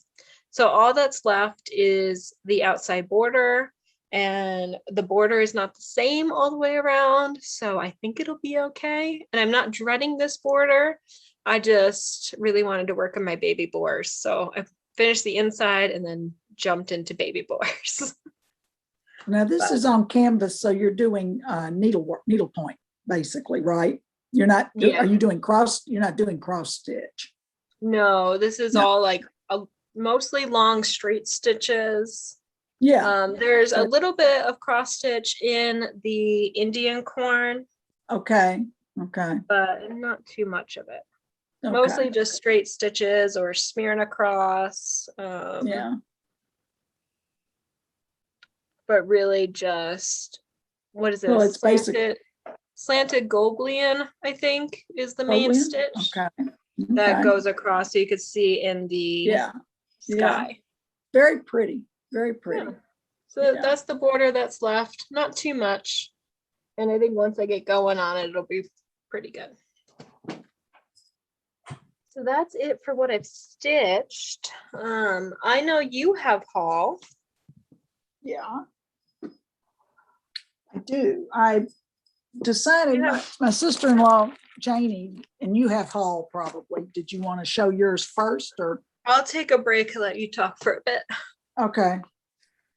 So all that's left is the outside border, and the border is not the same all the way around. So I think it'll be okay. And I'm not dreading this border. I just really wanted to work on my baby boars. So I finished the inside and then jumped into baby boars. Now this is on canvas, so you're doing needlepoint basically, right? You're not, Yeah. are you doing you're not doing cross stitch? No, this is No. all like mostly long straight stitches. Yeah. There's a little bit of cross stitch in the Indian corn. Okay. Okay. But not too much of it. Okay. Mostly just straight stitches or smearing across. Yeah. But really just, what is it? Well, it's Slanted Gobelin, I think, is the main Gobelin? stitch Okay. that Okay. goes across, so you could see in the sky. Very pretty. Very pretty. Yeah. So that's the border that's left. Not too much. And I think once I get going on it, it'll be pretty good. So that's it for what I've stitched. I know you have haul. Yeah. I do. I decided my sister-in-law, Janie, and you have haul probably. Did you want to show yours first or? I'll take a break and let you talk for a bit. Okay.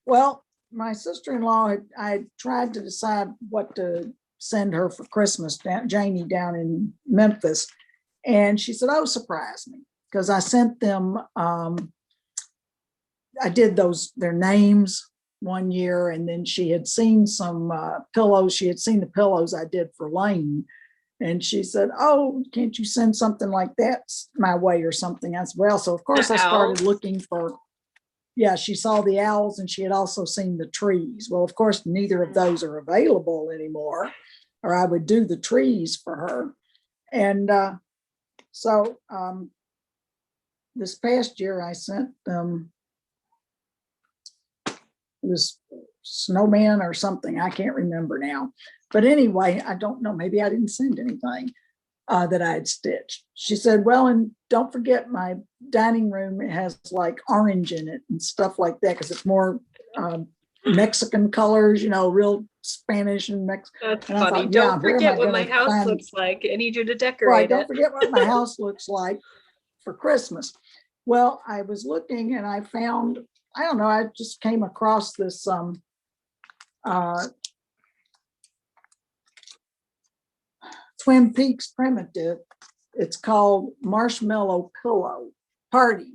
Well, my sister-in-law, I tried to decide what to send her for Christmas, Janie down in Memphis. And she said, oh, surprise me. Because I sent them, I did their names one year, and then she had seen some pillows. She had seen the pillows I did for Lane. And she said, oh, can't you send something like that my way or something? I said, well, so of course I started looking for, she saw the owls and she had also seen the trees. Well, of course, neither of those are available anymore, or I would do the trees for her. And so this past year I sent them, it was snowman or something. I can't remember now. But anyway, I don't know. Maybe I didn't send anything that I had stitched. She said, well, and don't forget my dining room, it has like orange in it and stuff like that, because it's more Mexican colors, real Spanish and Mexican. That's funny. Don't forget what my house looks like. I need you to decorate it. Don't forget what my house looks like for Christmas. Well, I was looking and I found, I don't know, I just came across this Twin Peaks primitive. It's called Marshmallow Party.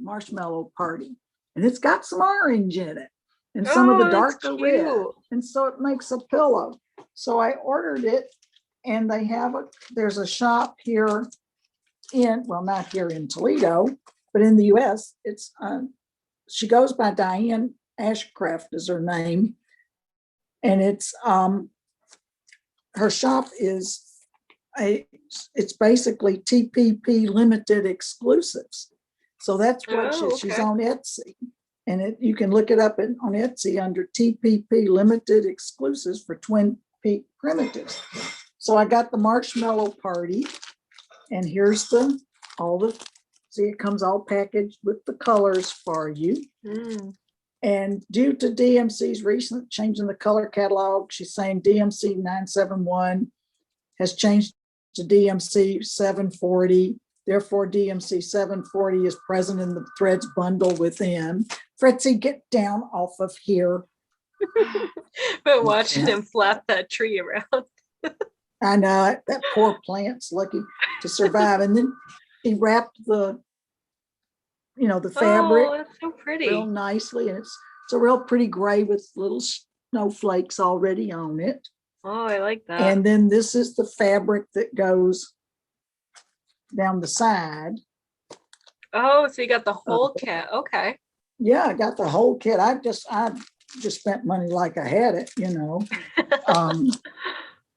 And it's got some orange in it and some of the darker red. And so it makes a pillow. So I ordered it, and they have there's a shop here not here in Toledo, but in the US. It's she goes by Diane Ashcraft is her name. And it's her shop is it's basically TPP limited exclusives. So that's what she's on Etsy. And you can look it up on Etsy under TPP limited exclusives for Twin Peak primitives. So I got the Marshmallow Party, and here's see, it comes all packaged with the colors for you. And due to DMC's recent change in the color catalog, she's saying DMC 971 has changed to DMC 740. Therefore, DMC 740 is present in the threads bundle within. Fritzy, get down off of here. But watching him flap that tree around. I know, that poor plant's lucky to survive. And then he wrapped the fabric. Oh, that's so pretty. Real nicely. And it's a real pretty gray with little snowflakes already on it. Oh, I like that. And then this is the fabric that goes down the side. Oh, so you got the whole kit. Okay. Yeah, I got the whole kit. I just spent money like I had it,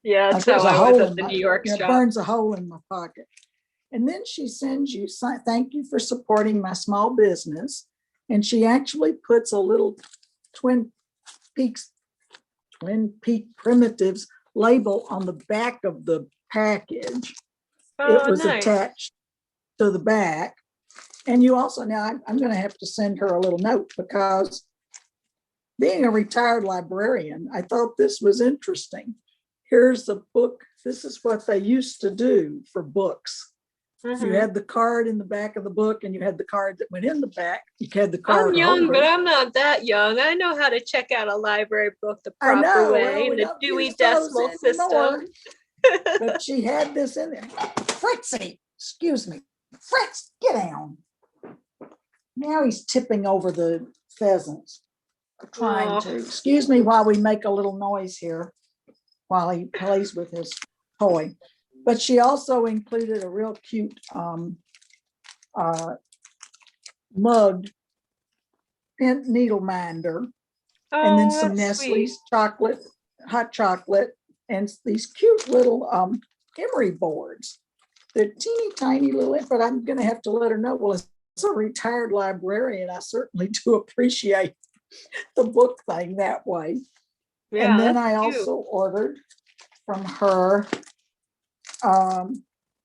Yeah, that's how I was at the New York shop. It burns a hole in my pocket. And then she sends you, thank you for supporting my small business. And she actually puts a little Twin Peak Primitives label on the back of the package. It was attached to the back. And you also, now I'm going to have to send her a little note, because being a retired librarian, I thought this was interesting. Here's the book. This is what they used to do for books. You had the card in the back of the book, and you had the card that went in the back. You had the card. I'm young, but I'm not that young. I know how to check out a library book the proper way, in the Dewey Decimal System. But she had this in there. Fritzy, excuse me. Fritz, get down. Now he's tipping over the pheasants. Trying to. Excuse me while we make a little noise here while he plays with his toy. But she also included a real cute mugged needle minder, and then some Nestle's chocolate, hot chocolate, and these cute little emery boards. They're teeny tiny little, but I'm going to have to let her know, well, as a retired librarian, I certainly do appreciate the book thing that way. Yeah, and then I also ordered from her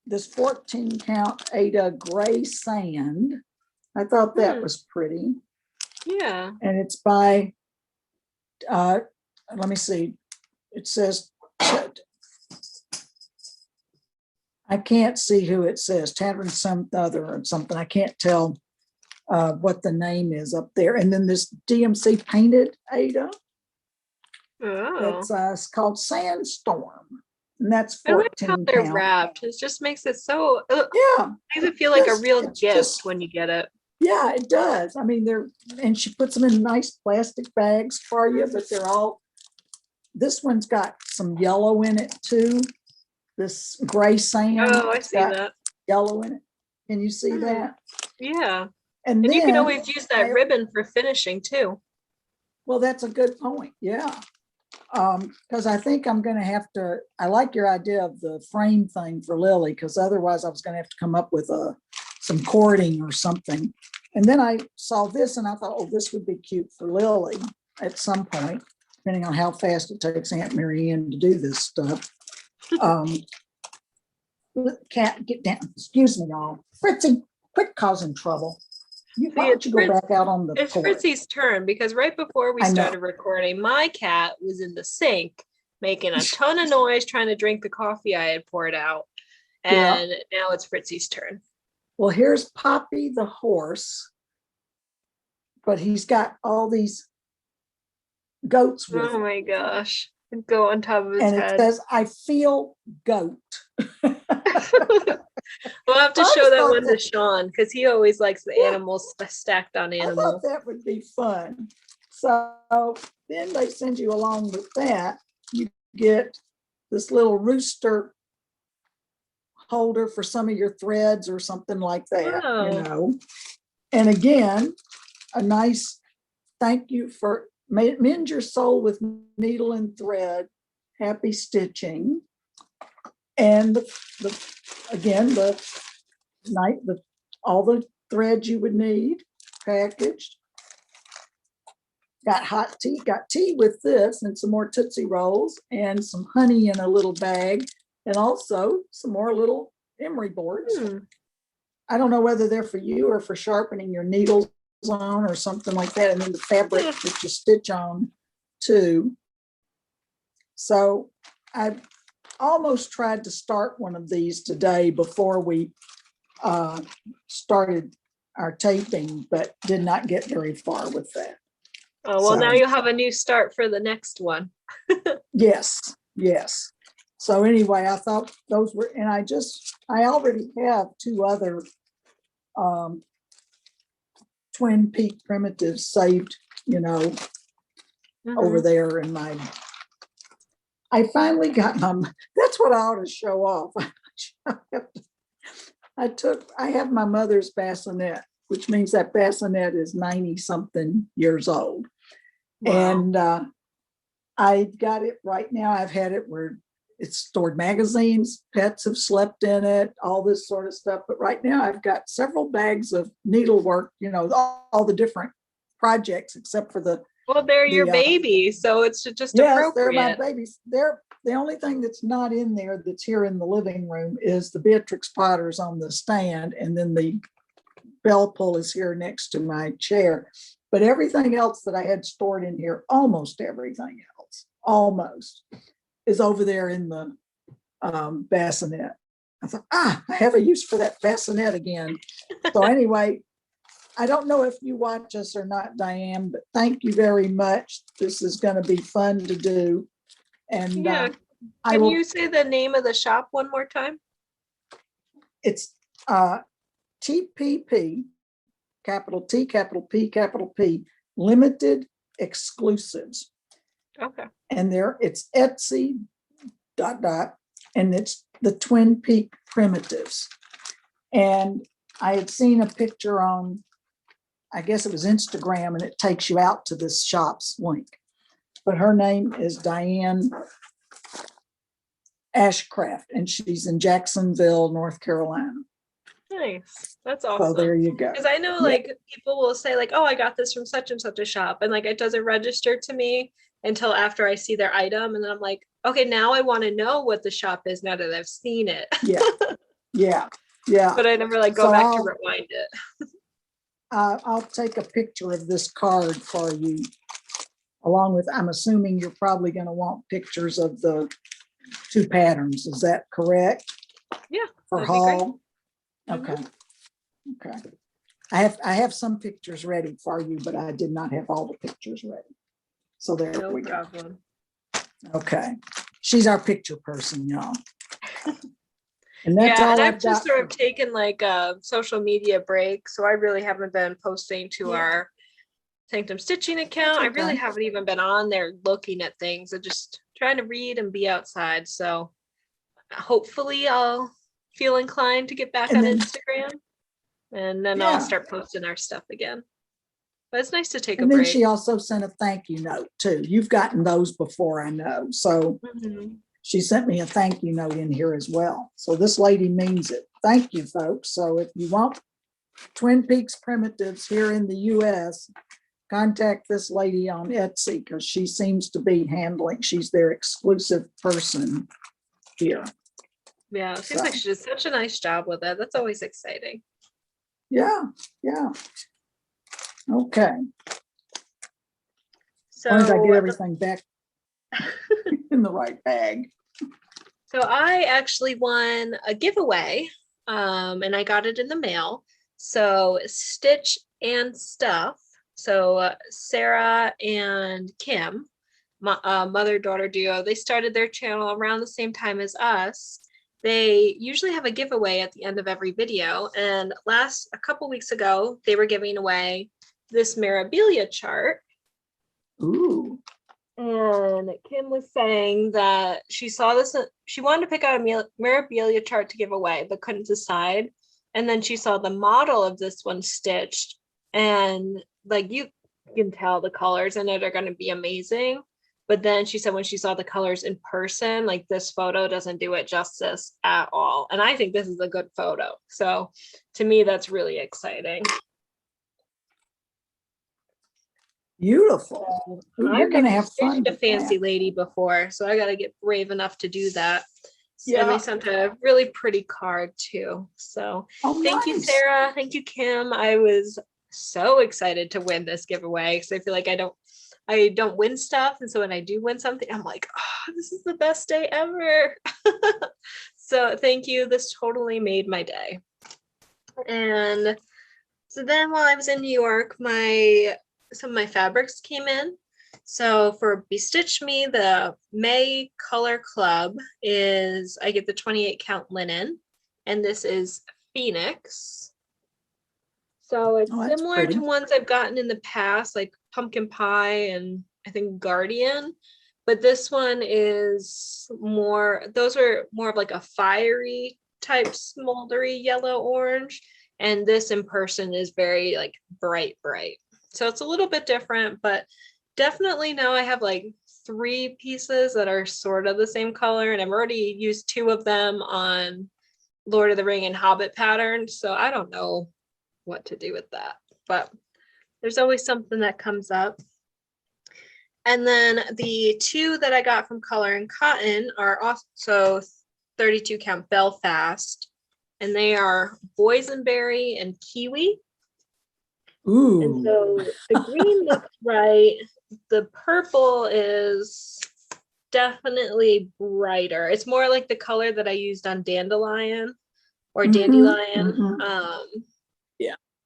this 14 count Ada gray sand. I thought that was pretty. Yeah. And it's by, let me see, it says, I can't see who it says, Tavern some other or something. I can't tell what the name is up there. And then this DMC painted Ada. It's called Sandstorm. And that's 14 I like how they're wrapped. It just makes it so, makes it feel like a real gift when you get it. Yeah, it does. I mean, and she puts them in nice plastic bags for you, but they're all, this one's got some yellow in it too. This gray sand. Oh, I see that. Yellow in it. Can you see that? Yeah. And then you can always use that ribbon for finishing too. Well, that's a good point. Yeah. Because I think I'm going to have to, I like your idea of the frame thing for Lily, because otherwise I was going to have to come up with some cording or something. And then I saw this and I thought, oh, this would be cute for Lily at some point, depending on how fast it takes Aunt Marianne to do this stuff. Cat, get down. Excuse me, y'all. Fritzy, quit causing trouble. Why don't you go back out on the porch? It's Fritzy's turn, because right before we started recording, my cat was in the sink making a ton of noise trying to drink the coffee I had poured out. And now it's Fritzy's turn. Well, here's Poppy the horse, but he's got all these goats with him. Oh my gosh. Go on top of his head. And it says, I feel goat. We'll have to show that one to Sean, because he always likes the animals stacked on animals. I thought that would be fun. So then they send you along with that. You get this little rooster holder for some of your threads or something like that, you know. And again, a nice thank you for mend your soul with needle and thread, happy stitching. And all the threads you would need packaged. Got hot tea, got tea with this and some more Tootsie Rolls and some honey in a little bag, and also some more little emery boards. I don't know whether they're for you or for sharpening your needles on or something like that, and then the fabric that you stitch on too. So I almost tried to start one of these today before we started our taping, but did not get very far with that. Oh, well, now you'll have a new start for the next one. Yes. So anyway, I thought those were, and I already have two other Twin Peak primitives saved, over there in my, I finally got that's what I ought to show off. I have my mother's bassinet, which means that bassinet is 90 something years old. Wow. And I got it right now. I've had it where it's stored magazines, pets have slept in it, all this sort of stuff. But right now I've got several bags of needlework, all the different projects except for the. Well, they're your babies, so it's just appropriate. They're my babies. They're the only thing that's not in there that's here in the living room is the Beatrix Potters on the stand, and then the bell pull is here next to my chair. But everything else that I had stored in here, almost everything else, is over there in the bassinet. I thought, I have a use for that bassinet again. So anyway, I don't know if you watch us or not, Diane, but thank you very much. This is going to be fun to do. And I Can will, you say the name of the shop one more time? it's TPP, capital T, capital P, limited exclusives. Okay. And it's Etsy, ... and it's the Twin Peak primitives. And I had seen a picture on, I guess it was Instagram, and it takes you out to this shop's link. But her name is Diane Ashcraft, and she's in Jacksonville, North Carolina. Nice. That's So awesome. there you go. Because I know like people will say like, oh, I got this from such and such a shop. And like it doesn't register to me until after I see their item. And then I'm like, okay, now I want to know what the shop is now that I've seen it. Yeah. But I never like go back to rewind it. I'll take a picture of this card for you, along with, I'm assuming you're probably going to want pictures of the 2 patterns. Is that correct? Yeah. For haul? Mm-hmm. Okay. I have some pictures ready for you, but I did not have all the pictures ready. So there No we go. problem. Okay. She's our picture person, y'all. And that's yeah, all and I've I've just got sort of taken like a social media break. So I really haven't been posting to our Sanctum stitching account. I really haven't even been on there looking at things. I'm just trying to read and be outside. So hopefully I'll feel inclined to get back on Instagram, and then I'll start posting our stuff again. But it's nice to take a break. And then she also sent a thank you note too. You've gotten those before, I know. So she sent me a thank you note in here as well. So this lady means it. Thank you, folks. So if you want Twin Peaks primitives here in the US, contact this lady on Etsy, because she seems to be she's their exclusive person here. Yeah, it seems like she did such a nice job with it. That's always exciting. Yeah. Okay. So as long as I get everything back in the right bag. So I actually won a giveaway, and I got it in the mail. So Stitch and Stuff. So Sarah and Kim, mother-daughter duo, they started their channel around the same time as us. They usually have a giveaway at the end of every video. And a couple weeks ago, they were giving away this memorabilia chart. Ooh. And Kim was saying that she saw this, she wanted to pick out a memorabilia chart to give away, but couldn't decide. And then she saw the model of this one stitched, and like you can tell the colors in it are going to be amazing. But then she said when she saw the colors in person, like this photo doesn't do it justice at all. And I think this is a good photo. So to me, that's really exciting. Beautiful. You're going to have fun. A fancy lady before, so I got to get brave enough to do that. Yeah. And they sent a really pretty card too. So thank you, Sarah. Thank you, Kim. I was so excited to win this giveaway because I feel like I don't win stuff, and so when I do win something, I'm like, oh, this is the best day ever. So thank you. This totally made my day. And so then while I was in New York, some of my fabrics came in. So for Bestitch Me, the May Color Club I get the 28 count linen, and this is Phoenix. So it's similar to ones I've gotten in the past, like Pumpkin Pie and I think Guardian, but this one is those are more of like a fiery type smoldery yellow orange, and this in person is very like bright. So it's a little bit different, but definitely now I have like 3 pieces that are sort of the same color, and I've already used 2 of them on Lord of the Ring and Hobbit patterns. So I don't know what to do with that, but there's always something that comes up. And then the 2 that I got from Color and Cotton are also 32 count Belfast, and they are Boysenberry and Kiwi. Ooh. And so the green looks right. The purple is definitely brighter. It's more like the color that I used on Dandelion or Dandelion.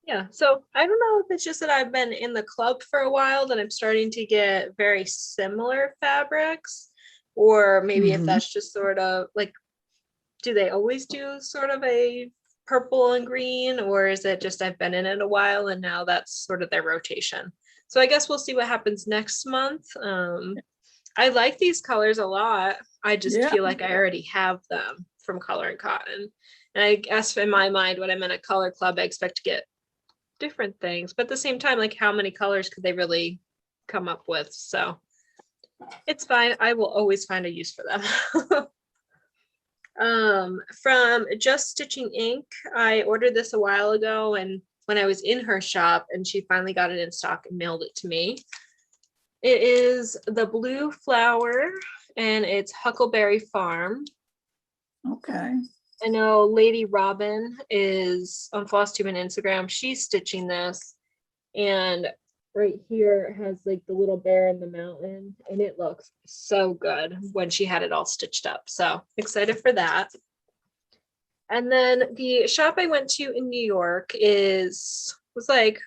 Yeah. So I don't know if it's just that I've been in the club for a while that I'm starting to get very similar fabrics, or maybe if Mhm. that's just sort of like, do they always do sort of a purple and green, or is it just I've been in it a while and now that's sort of their rotation? So I guess we'll see what happens next month. I like these colors a lot. I just Yeah. feel like I already have them from Color and Cotton. And I guess in my mind, when I'm in a color club, I expect to get different things. But at the same time, like how many colors could they really come up with? So it's fine. I will always find a use for them. From Just Stitching Ink, I ordered this a while ago, and when I was in her shop, and she finally got it in stock and mailed it to me. It is the blue flower, and it's Huckleberry Farm. Okay. I know Lady Robin is on Flosstube and Instagram. She's stitching this, and right here it has like the little bear in the mountain, and it looks so good when she had it all stitched up. So excited for that. And then the shop I went to in New York was like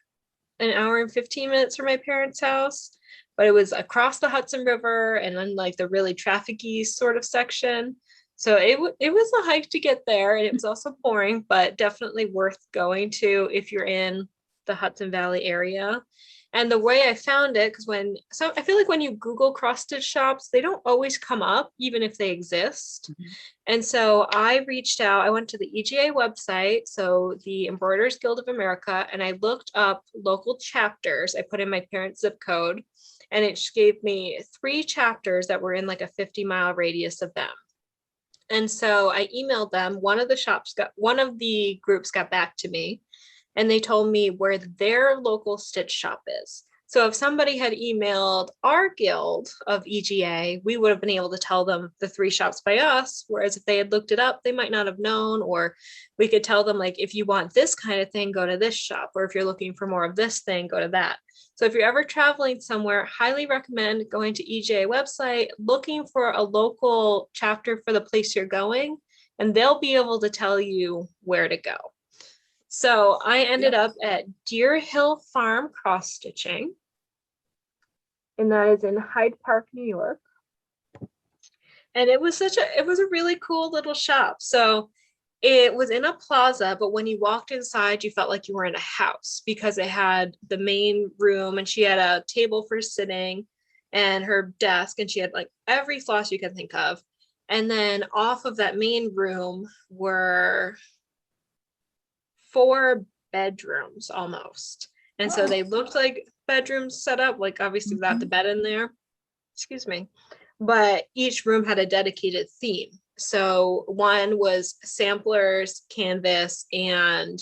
an hour and 15 minutes from my parents' house, but it was across the Hudson River and then like the really trafficy sort of section. So it was a hike to get there, and it was also pouring, but definitely worth going to if you're in the Hudson Valley area. And the way I found it, because I feel like when you Google cross stitch shops, they don't always come up, even if they exist. Mhm. And so I reached out, I went to the EGA website, so the Embroiderers Guild of America, and I looked up local chapters. I put in my parents' zip code, and it gave me 3 chapters that were in like a 50-mile radius of them. And so I emailed them. One of the groups got back to me, and they told me where their local stitch shop is. So if somebody had emailed our guild of EGA, we would have been able to tell them the 3 shops by us. Whereas if they had looked it up, they might not have known, or we could tell them like, if you want this kind of thing, go to this shop. Or if you're looking for more of this thing, go to that. So if you're ever traveling somewhere, highly recommend going to EGA website, looking for a local chapter for the place you're going, and they'll be able to tell you where to go. So I ended up at Deer Hill Farm Cross Stitching, and that is in Hyde Park, New York. And it was a really cool little shop. So it was in a plaza, but when you walked inside, you felt like you were in a house because it had the main room, and she had a table for sitting and her desk, and she had like every floss you could think of. And then off of that main room were 4 bedrooms almost. And so they looked like bedrooms set up, like obviously without the bed in there, excuse me, but each room had a dedicated theme. So one was samplers, canvas, and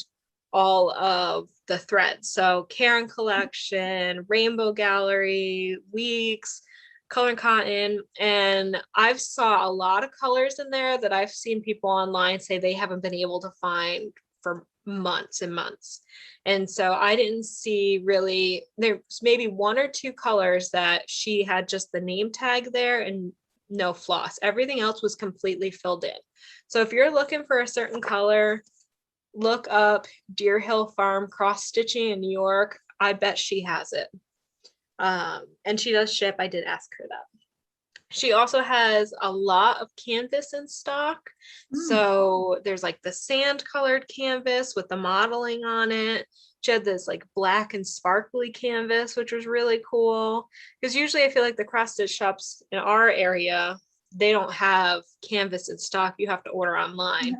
all of the threads. So Karen Collection, Rainbow Gallery, Weeks, Color and Cotton. And I've saw a lot of colors in there that I've seen people online say they haven't been able to find for months and months. And so I didn't see really, there's maybe 1 or 2 colors that she had just the name tag there and no floss. Everything else was completely filled in. So if you're looking for a certain color, look up Deer Hill Farm Cross Stitching in New York. I bet she has it. And she does ship. I did ask her that. She also has a lot of canvas in stock. So there's like the sand colored canvas with the modeling on it. She had this like black and sparkly canvas, which was really cool. Because usually I feel like the cross stitch shops in our area, they don't have canvas in stock. You have to order online.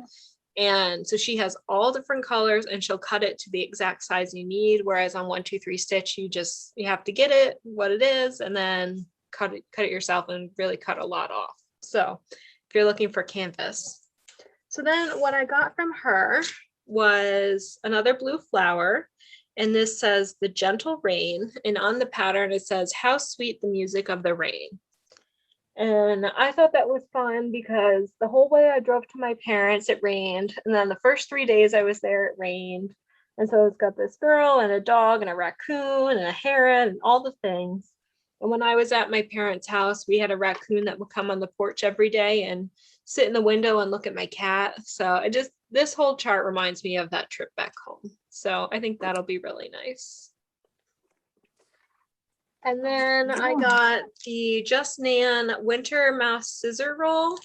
And so she has all different colors, and she'll cut it to the exact size you need. Whereas on 1-2-3 Stitch, you have to get it what it is, and then cut it yourself and really cut a lot off. So if you're looking for canvas. So then what I got from her was another blue flower, and this says The Gentle Rain, and on the pattern it says, how sweet the music of the rain. And I thought that was fun because the whole way I drove to my parents, it rained. And then the first 3 days I was there, it rained. And so it's got this girl and a dog and a raccoon and a heron and all the things. And when I was at my parents' house, we had a raccoon that would come on the porch every day and sit in the window and look at my cat. So this whole chart reminds me of that trip back home. So I think that'll be really nice. And then I got the Just Nan Winter Mouse Scissor Roll.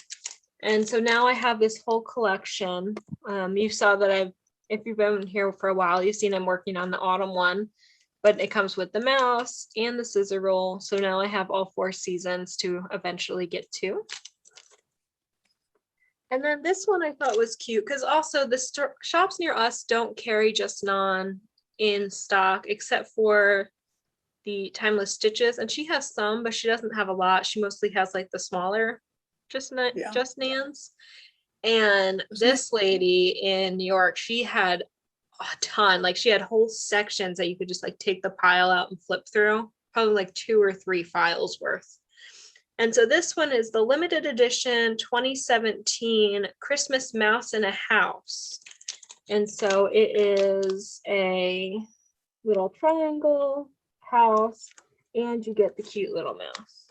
And so now I have this whole collection. You saw that if you've been here for a while, you've seen I'm working on the autumn one, but it comes with the mouse and the scissor roll. So now I have all 4 seasons to eventually get to. And then this one I thought was cute because also the shops near us don't carry Just Nan in stock except for the Timeless Stitches. And she has some, but she doesn't have a lot. She mostly has like the smaller Just Nans. And this lady in New York, she had a ton. Like she had whole sections that you could just like take the pile out and flip through, probably like 2 or 3 files worth. And so this one is the limited edition 2017 Christmas Mouse in a House. And so it is a little triangle house and you get the cute little mouse.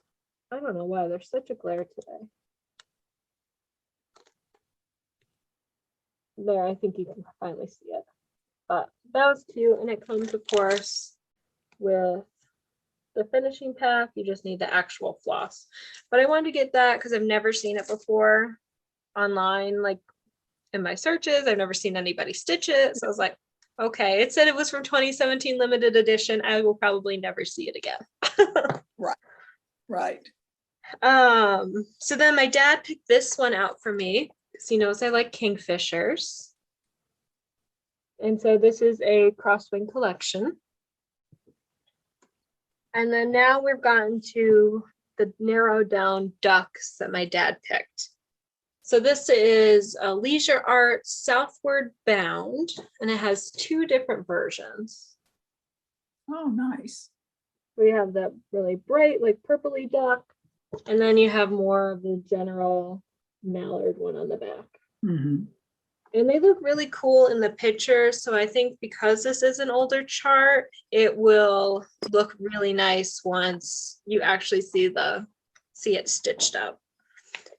I don't know why there's such a glare today. There, I think you can finally see it. But that was cute. And it comes, of course, with the finishing pack. You just need the actual floss. But I wanted to get that because I've never seen it before online, like in my searches. I've never seen anybody stitch it. So I was like, okay, it said it was from 2017 limited edition. I will probably never see it again. Right. So then my dad picked this one out for me because he knows I like kingfishers. And so this is a crosswing collection. And then now we've gotten to the narrowed down ducks that my dad picked. So this is a Leisure Art Southward Bound, and it has 2 different versions. Oh, nice. We have that really bright, like purpley duck, and then you have more of the general mallard one on the back. Mm-hmm. And they look really cool in the pictures. So I think because this is an older chart, it will look really nice once you actually see it stitched up.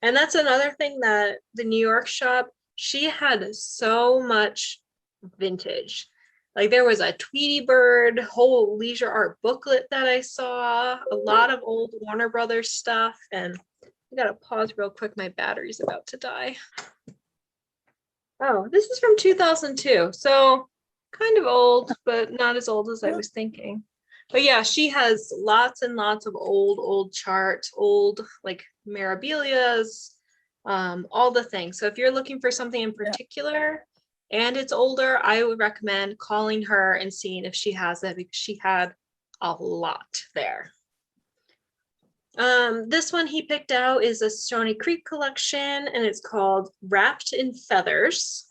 And that's another thing that the New York shop, she had so much vintage. Like there was a Tweety Bird whole Leisure Art booklet that I saw, a lot of old Warner Brothers stuff. And I gotta pause real quick. My battery's about to die. Oh, this is from 2002. So kind of old, but not as old as I was thinking. But yeah, she has lots and lots of old charts, old like Mirabilias, all the things. So if you're looking for something in particular and it's older, I would recommend calling her and seeing if she has it because she had a lot there. This one he picked out is a Stony Creek collection and it's called Wrapped in Feathers.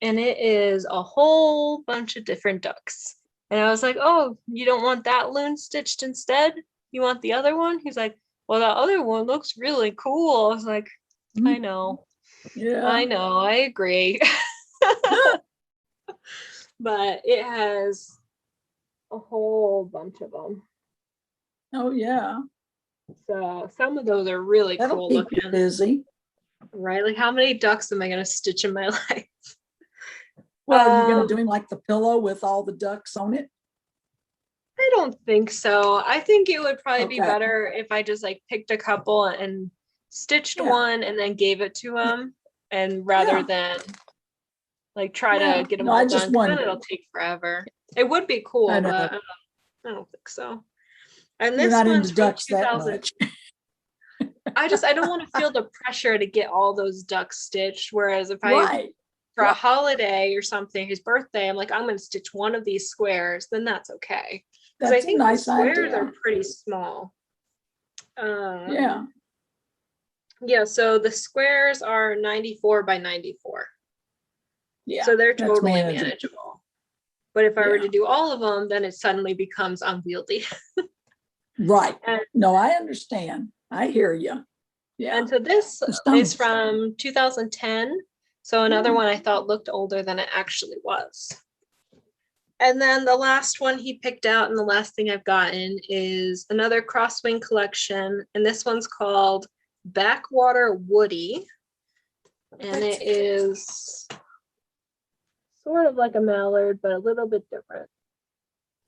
And it is a whole bunch of different ducks. And I was like, oh, you don't want that loon stitched instead? You want the other one? He's like, well, that other one looks really cool. I was like, I know. Yeah. I know. I agree. But it has a whole bunch of them. Oh, yeah. So some of those are really That'll cool keep looking. you busy. Right? Like how many ducks am I going to stitch in my life? Well, are you going to do him like the pillow with all the ducks on it? I don't think so. I think it would probably be Okay. better if I just like picked a couple and stitched one and then gave it to him, and rather than like try to get them all done. Then it'll take forever. It would be cool, but I don't think so. And this one's from ducks that much. I don't want to feel the pressure to get all those ducks stitched. Whereas if I for a holiday or something, his birthday, I'm like, I'm going to stitch one of these squares, then that's okay. Because I think the squares are pretty small. Yeah, so the squares are 94 by 94. Yeah. So they're totally manageable. But if I were to do all of them, then it suddenly becomes unwieldy. Right. No, I understand. I hear you. Yeah. And so this is from 2010. So another one I thought looked older than it actually was. And then the last one he picked out and the last thing I've gotten is another crosswing collection. And this one's called Backwater Woody. And it is sort of like a mallard, but a little bit different.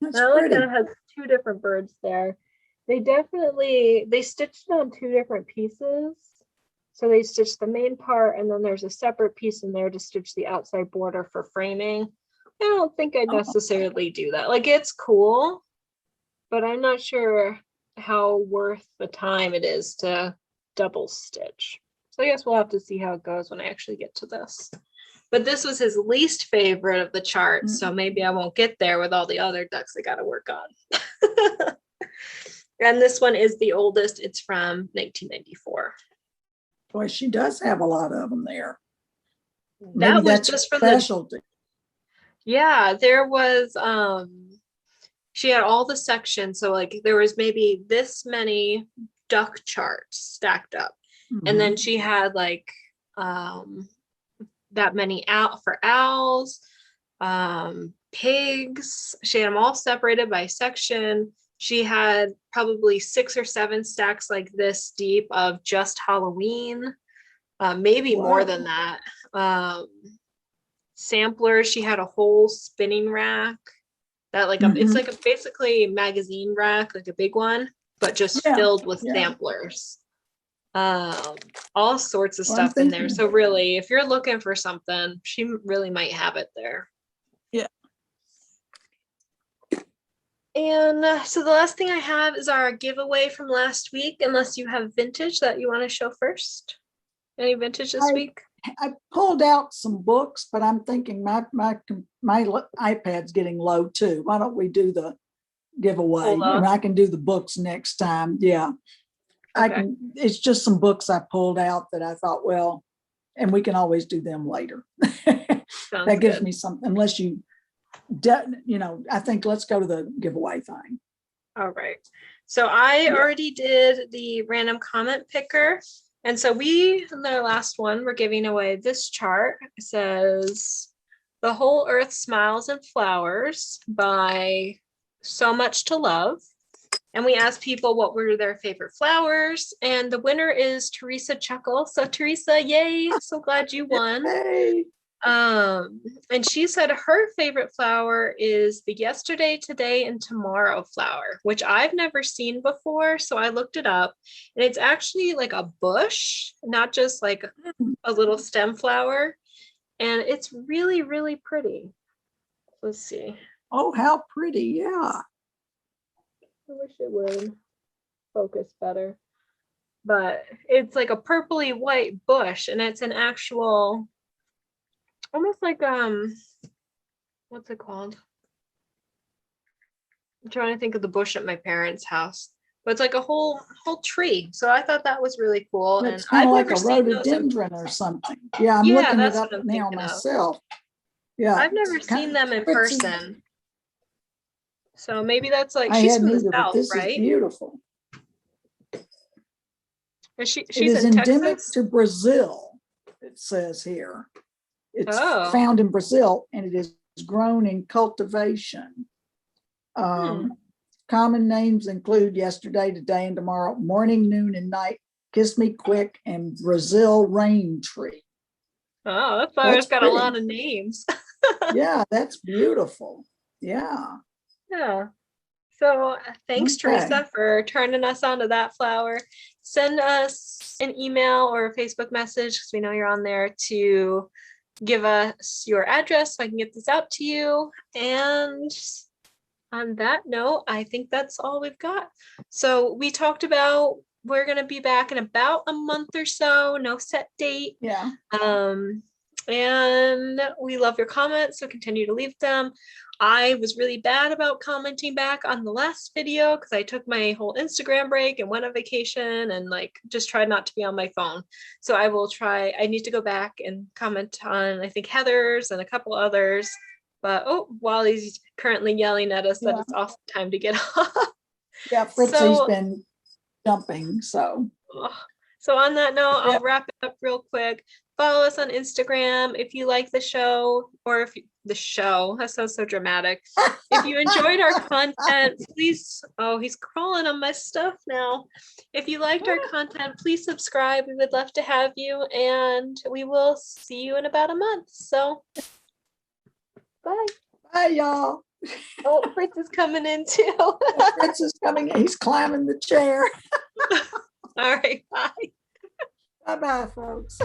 That's I like pretty. that it has two different birds there. They stitched it on two different pieces. So they stitched the main part, and then there's a separate piece in there to stitch the outside border for framing. I don't think I'd Oh. necessarily do that. Like, it's cool, but I'm not sure how worth the time it is to double stitch. So I guess we'll have to see how it goes when I actually get to this. But this was his least favorite of the chart, so maybe I won't get there with all the other ducks I got to work on. And this one is the oldest. It's from 1994. Boy, she does have a lot of them there. Maybe That was that's just from specialty. Yeah, there was she had all the sections, so like there was maybe this many duck charts stacked up. And then she had like that many for owls, pigs. She had them all separated by section. She had probably 6 or 7 stacks like this deep of just Halloween, maybe more than that. Samplers. She had a whole spinning rack that like it's like basically magazine rack, like a big one, but just filled with samplers. All sorts of stuff in there. So really, if you're looking for something, she really might have it there. Yeah. And so the last thing I have is our giveaway from last week, unless you have vintage that you want to show first. Any vintage this week? I pulled out some books, but I'm thinking my iPad's getting low too. Why don't we do the giveaway? And I can do the books next time. Yeah. I can. It's just some books I pulled out that I thought, well, and we can always do them later. That gives me something, unless you I think let's go to the giveaway thing. All right. So I already did the random comment picker. And so in the last one, we're giving away this chart. It says, "The Whole Earth Smiles and Flowers" by So Much to Love. And we asked people what were their favorite flowers. And the winner is Teresa Chuckle. So Teresa, yay. So glad you won. Hey. And she said her favorite flower is the Yesterday, Today, and Tomorrow flower, which I've never seen before. So I looked it up, and it's actually like a bush, not just like a little stem flower. And it's really, really pretty. Let's see. Oh, how pretty. Yeah. I wish it would focus better. But it's like a purpley white bush, and it's an actual, almost like what's it called? I'm trying to think of the bush at my parents' house, but it's like a whole tree. So I thought that was really cool. It's And kind I've of like never a seen those rhododendron or something. Yeah, I'm looking it up now myself. Yeah, I've never seen them in person. So maybe that's like, I she's hadn't from the either, but South, this right? is beautiful. Is she's It is in endemic Texas? to Brazil, it says here. It's Oh. found in Brazil, and it is grown in cultivation. Common names include Yesterday, Today, and Tomorrow, Morning, Noon, and Night, Kiss Me Quick, and Brazil Rain Tree. Oh, that flower's got a lot of names. Yeah, that's beautiful. Yeah. Yeah. So thanks, Teresa, for turning us on to that flower. Send us an email or a Facebook message, because we know you're on there, to give us your address so I can get this out to you. And on that note, I think that's all we've got. So we talked about we're going to be back in about a month or so, no set date. Yeah. And we love your comments, so continue to leave them. I was really bad about commenting back on the last video because I took my whole Instagram break and went on vacation and like just tried not to be on my phone. So I will try. I need to go back and comment on, I think, Heather's and a couple others. But Wally's currently yelling at us that it's off time to get off. Yeah, Fritzy's been jumping. So on that note, I'll wrap it up real quick. Follow us on Instagram if you like the show, or if the show, that sounds so dramatic. If you enjoyed our content, please, he's crawling on my stuff now. If you liked our content, please subscribe. We would love to have you, and we will see you in about a month. So bye. Bye, y'all. Oh, Fritz is coming in too. Fritz is coming. He's climbing the chair. All right, bye. Bye-bye, folks.